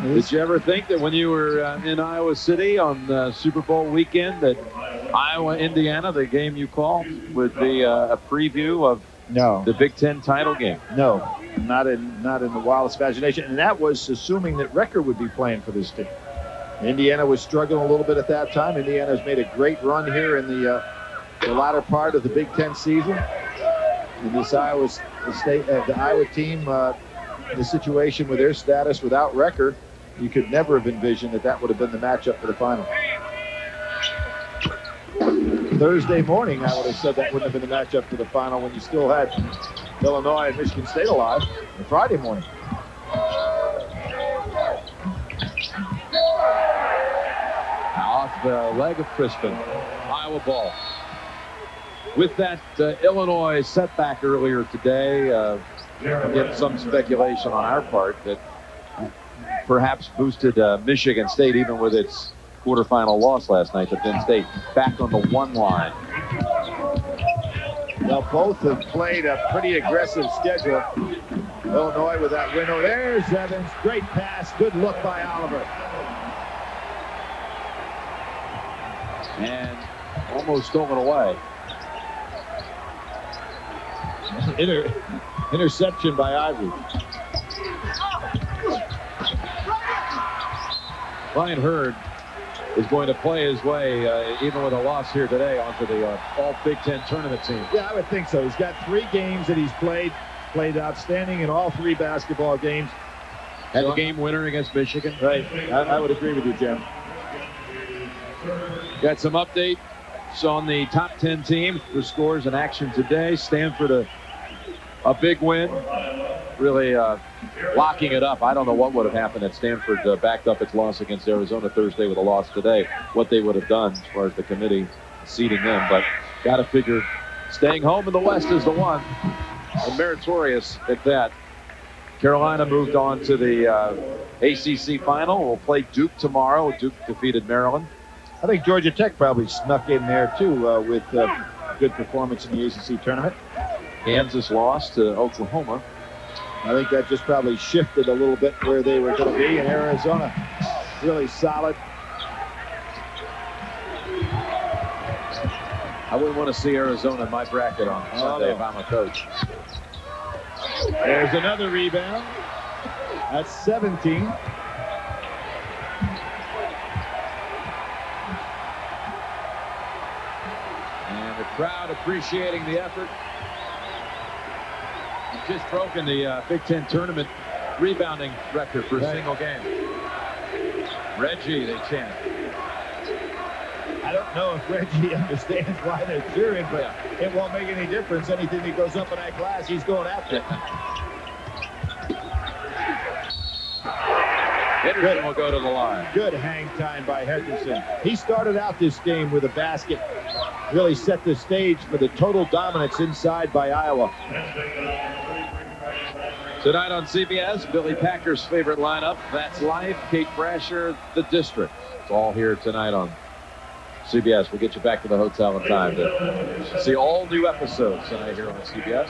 Did you ever think that when you were in Iowa City on Super Bowl weekend that Iowa, Indiana, the game you called, would be a preview of the Big Ten title game? No, not in the wildest imagination. And that was assuming that Recker would be playing for this team. Indiana was struggling a little bit at that time. Indiana's made a great run here in the latter part of the Big Ten season. And this Iowa team, the situation with their status without record, you could never have envisioned that would have been the matchup for the final. Thursday morning, I would have said that wouldn't have been the matchup for the final when you still had Illinois and Michigan State alive. And Friday morning. Off the leg of Crispin. Iowa ball. With that Illinois setback earlier today, again, some speculation on our part that perhaps boosted Michigan State, even with its quarterfinal loss last night to Penn State, back on the 1 line. Well, both have played a pretty aggressive schedule. Illinois with that winner. There's Evans. Great pass. Good look by Oliver. And almost stolen away. Interception by Ivory. Ryan Hurd is going to play his way, even with a loss here today, onto the all Big Ten tournament team. Yeah, I would think so. He's got 3 games that he's played outstanding in all 3 basketball games. Had a game winner against Michigan. Right. I would agree with you, Jim. Got some updates on the top 10 team. The scores in action today. Stanford a big win. Really locking it up. I don't know what would have happened if Stanford backed up its loss against Arizona Thursday with a loss today. What they would have done as far as the committee seeding them. But got to figure staying home in the West is the one. And meritorious at that. Carolina moved on to the ACC final. We'll play Duke tomorrow. Duke defeated Maryland. I think Georgia Tech probably snuck in there, too, with good performance in the ACC tournament. Kansas lost to Oklahoma. I think that just probably shifted a little bit where they were going to be. And Arizona, really solid. I wouldn't want to see Arizona in my bracket on Sunday if I'm a coach. There's another rebound. That's 17. And the crowd appreciating the effort. He's just broken the Big Ten tournament rebounding record for a single game. Reggie, they chant. I don't know if Reggie understands why they're cheering, but it won't make any difference. Anything that goes up in that glass, he's going after it. Henderson will go to the line. Good hang time by Henderson. He started out this game with a basket. Really set the stage for the total dominance inside by Iowa. Tonight on CBS, Billy Packer's favorite lineup. That's Life, Kate Brasher, The District. It's all here tonight on CBS. We'll get you back to the hotel in time to see all new episodes tonight here on CBS.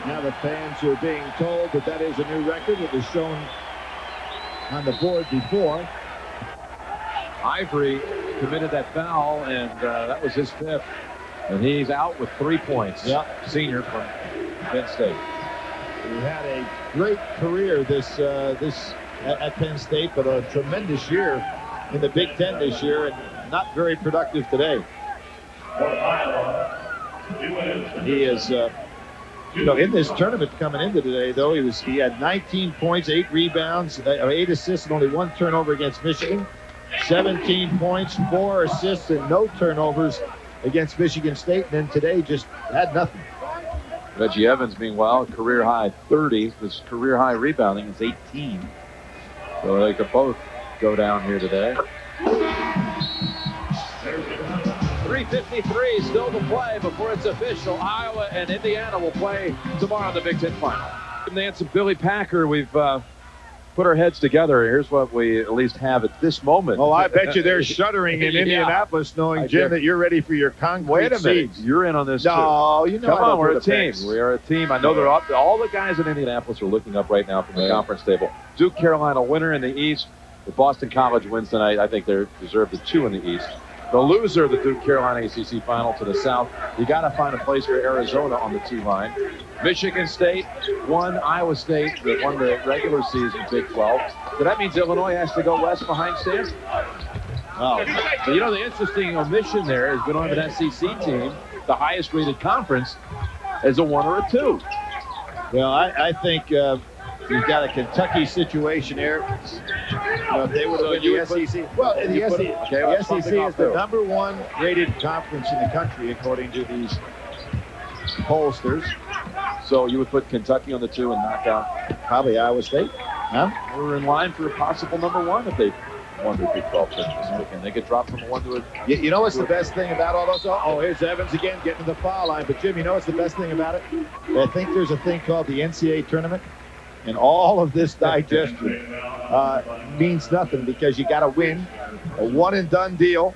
Now the fans are being told that is a new record. It was shown on the board before. Ivory committed that foul, and that was his 5th. And he's out with 3 points. Yep. Senior from Penn State. He had a great career this at Penn State, but a tremendous year in the Big Ten this year, and not very productive today. He is, in this tournament coming into today, though, he had 19 points, 8 rebounds, 8 assists, and only 1 turnover against Michigan. 17 points, 4 assists, and no turnovers against Michigan State. And then today just had nothing. Reggie Evans, meanwhile, career high 30. His career high rebounding is 18. So they could both go down here today. 3:53 still to play before it's official. Iowa and Indiana will play tomorrow in the Big Ten final. Nantz and Billy Packer, we've put our heads together. Here's what we at least have at this moment. Oh, I bet you they're shuddering in Indianapolis knowing, Jim, that you're ready for your concrete seeds. You're in on this, no, too. You know, come on, we're a team. We are a team. I know they're up. All the guys in Indianapolis are looking up right now from the conference table. Duke, Carolina winner in the East. If Boston College wins tonight, I think they deserve the 2 in the East. The loser of the Duke Carolina ACC final to the south. You got to find a place for Arizona on the 2 line. Michigan State won Iowa State that won the regular season Big 12. So that means Illinois has to go west behind Stanford. Oh, but you know, the interesting omission there is going on an SEC team, the highest rated conference, as a 1 or a 2. Well, I think you've got a Kentucky situation here. If they would have been the SEC. Well, the SEC is the #1 rated conference in the country, according to these pollsters. So you would put Kentucky on the 2 and knock out probably Iowa State. Huh? We're in line for a possible #1 if they won the Big 12 tournament this weekend. They could drop from a 1 to a... You know what's the best thing about all those? Oh, here's Evans again getting to the foul line. But, Jim, you know what's the best thing about it? I think there's a thing called the NCAA tournament. And all of this digestion means nothing because you got to win a one-and-done deal.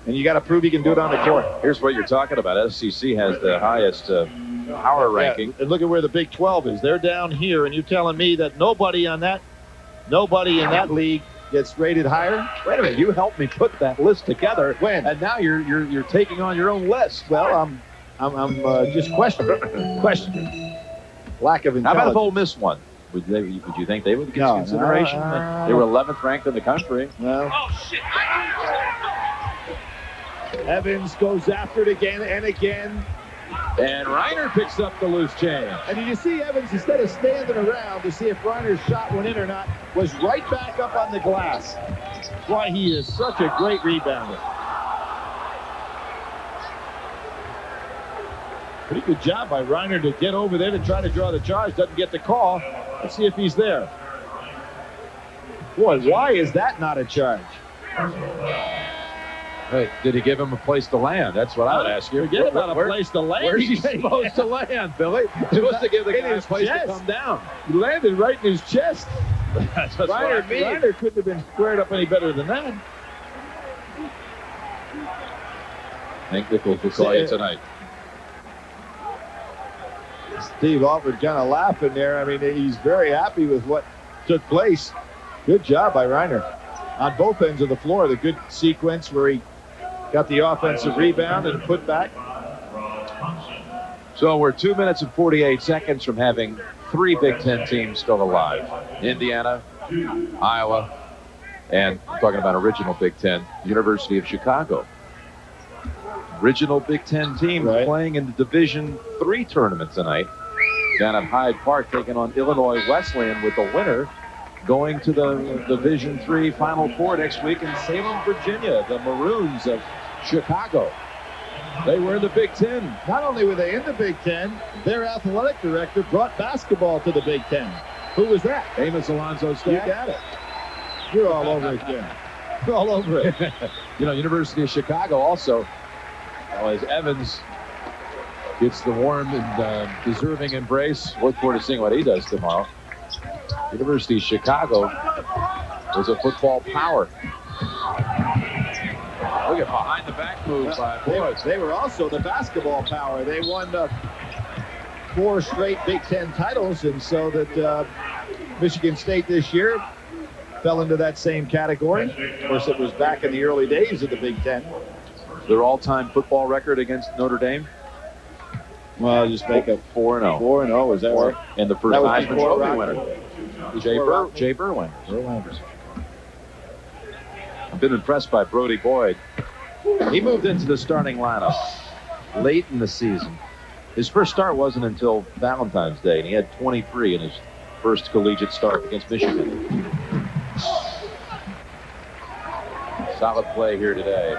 And you got to prove you can do it on the court. Here's what you're talking about. SEC has the highest power ranking. And look at where the Big 12 is. They're down here, and you're telling me that nobody in that league gets rated higher? Wait a minute, you helped me put that list together. When? And now you're taking on your own list. Well, I'm just questioning. Lack of intelligence. How about if Ole Miss won? Would you think they would get consideration? They were 11th ranked in the country. No. Oh, shit. Evans goes after it again and again. And Reiner picks up the loose change. And did you see Evans, instead of standing around to see if Reiner's shot went in or not, was right back up on the glass. That's why he is such a great rebounder. Pretty good job by Reiner to get over there to try to draw the charge. Doesn't get the call. Let's see if he's there. Boy, why is that not a charge? Hey, did he give him a place to land? That's what I would ask you. Forget about a place to land. Where's he supposed to land, Billy? He's supposed to give the guy a place to come down. He landed right in his chest. That's what Reiner couldn't have been squared up any better than that. I think Nichols will call you tonight. Steve Alford kind of laughing there. I mean, he's very happy with what took place. Good job by Reiner. On both ends of the floor, the good sequence where he got the offensive rebound and put back. So we're 2 minutes and 48 seconds from having 3 Big Ten teams still alive. Indiana, Iowa, and I'm talking about original Big Ten, University of Chicago. Original Big Ten team playing in the Division III tournament tonight down at Hyde Park, taking on Illinois Wesleyan, with the winner going to the Division III Final Four next week in Salem, Virginia. The Maroons of Chicago. They were in the Big Ten. Not only were they in the Big Ten, their athletic director brought basketball to the Big Ten. Who was that? Amos Alonzo Stack. You got it. You're all over it, Jim. You're all over it. You know, University of Chicago also, as Evans gets the warm and deserving embrace. Look forward to seeing what he does tomorrow. University of Chicago was a football power. Look at behind the back move by Boyd. They were also the basketball power. They won 4 straight Big Ten titles, and so that Michigan State this year fell into that same category. Of course, it was back in the early days of the Big Ten. Their all-time football record against Notre Dame? Well, just make a 4-0. 4-0, is that right? And the first Heisman Trophy winner. Jay Berwin. I've been impressed by Brody Boyd. He moved into the starting lineup late in the season. His first start wasn't until Valentine's Day, and he had 23 in his first collegiate start against Michigan. Solid play here today.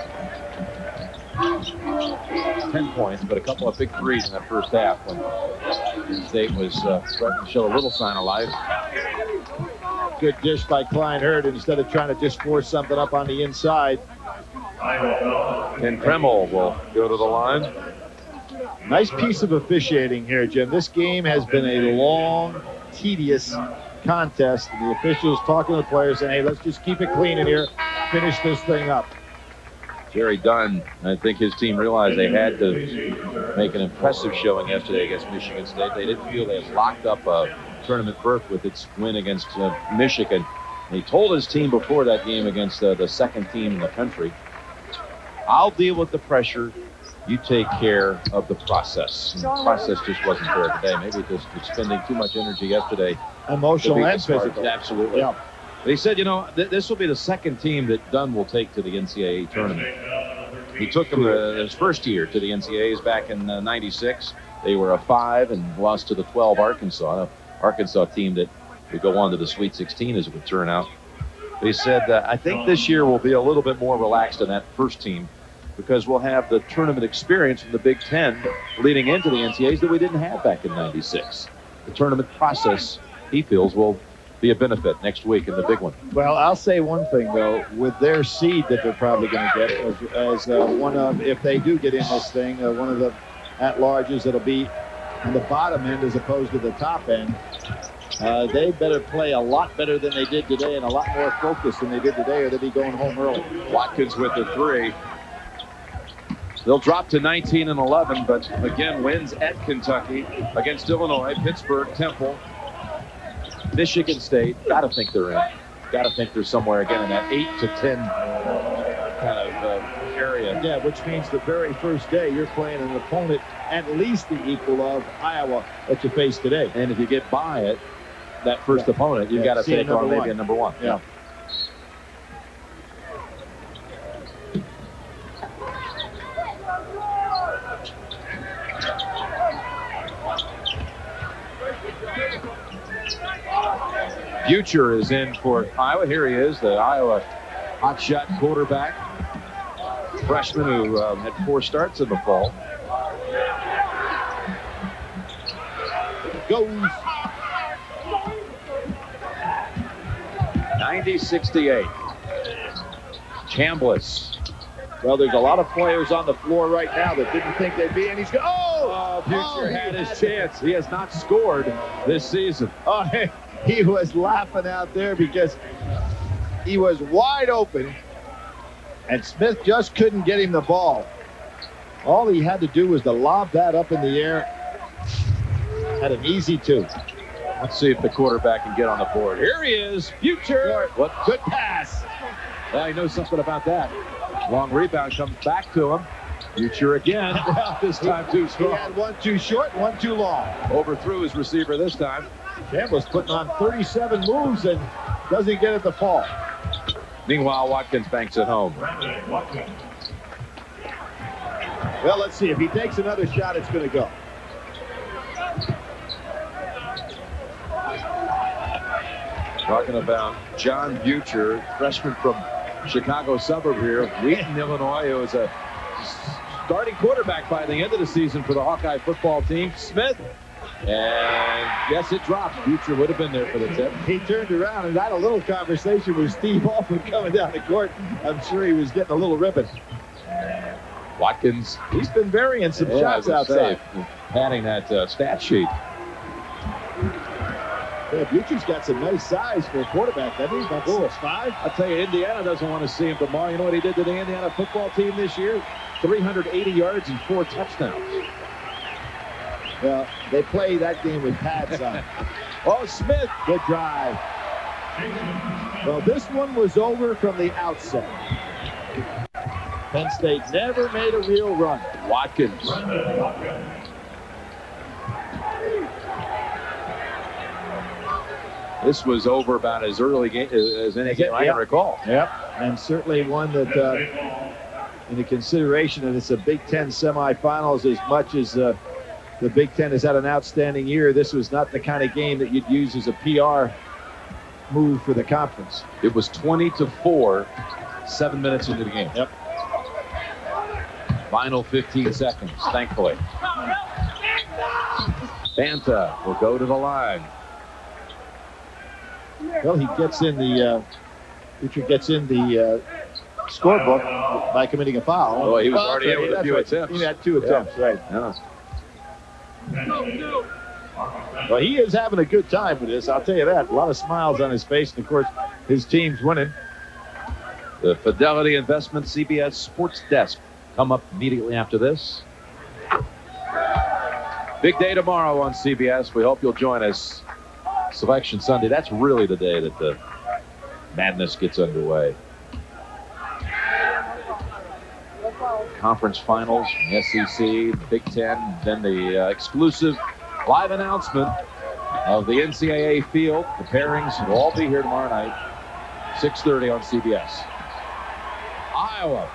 10 points, but a couple of big threes in that first half when Penn State was starting to show a little sign of life. Good dish by Klein Hurd instead of trying to just force something up on the inside. And Kreml will go to the line. Nice piece of officiating here, Jim. This game has been a long, tedious contest. The officials talking to the players saying, hey, let's just keep it clean in here, finish this thing up. Jerry Dunn, I think his team realized they had to make an impressive showing yesterday against Michigan State. They didn't feel they had locked up a tournament berth with its win against Michigan. And he told his team before that game against the second team in the country, I'll deal with the pressure. You take care of the process. And the process just wasn't there today. Maybe just expending too much energy yesterday. Emotional and physical. Absolutely. Yeah. But he said, this will be the second team that Dunn will take to the NCAA tournament. He took them his first year to the NCAAs back in '96. They were a 5 and lost to the 12 Arkansas team that would go on to the Sweet 16 as it would turn out. But he said, I think this year will be a little bit more relaxed in that first team because we'll have the tournament experience from the Big Ten leading into the NCAAs that we didn't have back in '96. The tournament process, he feels, will be a benefit next week in the big one. Well, I'll say one thing, though. With their seed that they're probably going to get as one of, if they do get in this thing, one of the at-larges that'll be on the bottom end as opposed to the top end, they better play a lot better than they did today and a lot more focused than they did today, or they'll be going home early. Watkins with the 3. They'll drop to 19 and 11, but again wins at Kentucky against Illinois, Pittsburgh, Temple, Michigan State. Got to think they're in. Got to think they're somewhere again in that 8 to 10 kind of area. Yeah, which means the very first day you're playing an opponent at least the equal of Iowa that you face today. And if you get by it, that first opponent, you've got to take on maybe a number 1. Yeah. Butcher is in for Iowa. Here he is, the Iowa hotshot quarterback, freshman who had 4 starts in the fall. Goes 90-68. Chambliss. Well, there's a lot of players on the floor right now that didn't think they'd be, and he's going. Butcher had his chance. He has not scored this season. He was laughing out there because he was wide open, and Smith just couldn't get him the ball. All he had to do was to lob that up in the air. Had an easy 2. Let's see if the quarterback can get on the board. Here he is, Butcher. What good pass. Well, he knows something about that. Long rebound comes back to him. Butcher again. This time too strong. He had 1 too short, 1 too long. Overthrew his receiver this time. Chambliss putting on 37 moves and doesn't get it to fall. Meanwhile, Watkins banks it home. Well, let's see. If he takes another shot, it's going to go. Talking about John Butcher, freshman from Chicago suburb here, Wheaton, Illinois, who was a starting quarterback by the end of the season for the Hawkeye football team. Smith, and yes, it dropped. Butcher would have been there for the tip. He turned around and had a little conversation with Steve Alford coming down the court. I'm sure he was getting a little ribbon. Watkins, he's been varying some shots outside. Padding that stat sheet. Yeah, Butcher's got some nice size for a quarterback, doesn't he? About 6'5". I'll tell you, Indiana doesn't want to see him tomorrow. You know what he did to the Indiana football team this year? 380 yards and 4 touchdowns. Well, they play that game with pads on. Smith, good drive. Well, this one was over from the outset. Penn State never made a real run. Watkins. This was over about as early game as any game I can recall. Yep, and certainly one that, in the consideration that it's a Big Ten semifinals, as much as the Big Ten has had an outstanding year, this was not the kind of game that you'd use as a PR move for the conference. It was 20-4, 7 minutes into the game. Yep. Final 15 seconds, thankfully. Banta will go to the line. Well, he gets in the scorebook by committing a foul. Oh, he was already in with a few attempts. He had 2 attempts, right. Yeah. Well, he is having a good time with this, I'll tell you that. A lot of smiles on his face, and of course, his team's winning. The Fidelity Investment CBS Sports Desk come up immediately after this. Big day tomorrow on CBS. We hope you'll join us. Selection Sunday, that's really the day that the madness gets underway. conference finals, the SEC, Big Ten, then the exclusive live announcement of the NCAA field. The pairings will all be here tomorrow night, 6:30 on CBS. Iowa,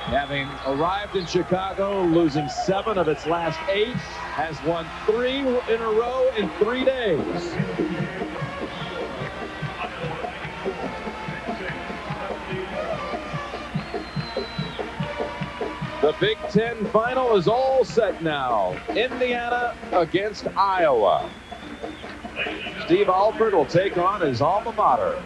having arrived in Chicago, losing 7 of its last 8, has won 3 in a row in 3 days. The Big Ten final is all set now. Indiana against Iowa. Steve Alford will take on his alma mater.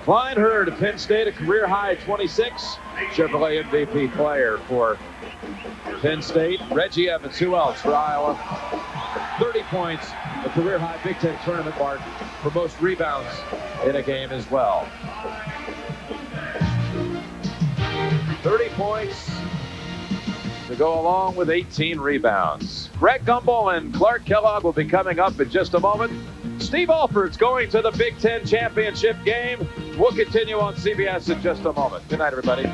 Klein Hurd of Penn State, a career-high 26. Chevrolet MVP player for Penn State. Reggie Evans, who else for Iowa? 30 points, a career-high Big Ten tournament mark for most rebounds in a game as well. 30 points to go along with 18 rebounds. Greg Gumbel and Clark Kellogg will be coming up in just a moment. Steve Alford's going to the Big Ten championship game. We'll continue on CBS in just a moment. Good night, everybody.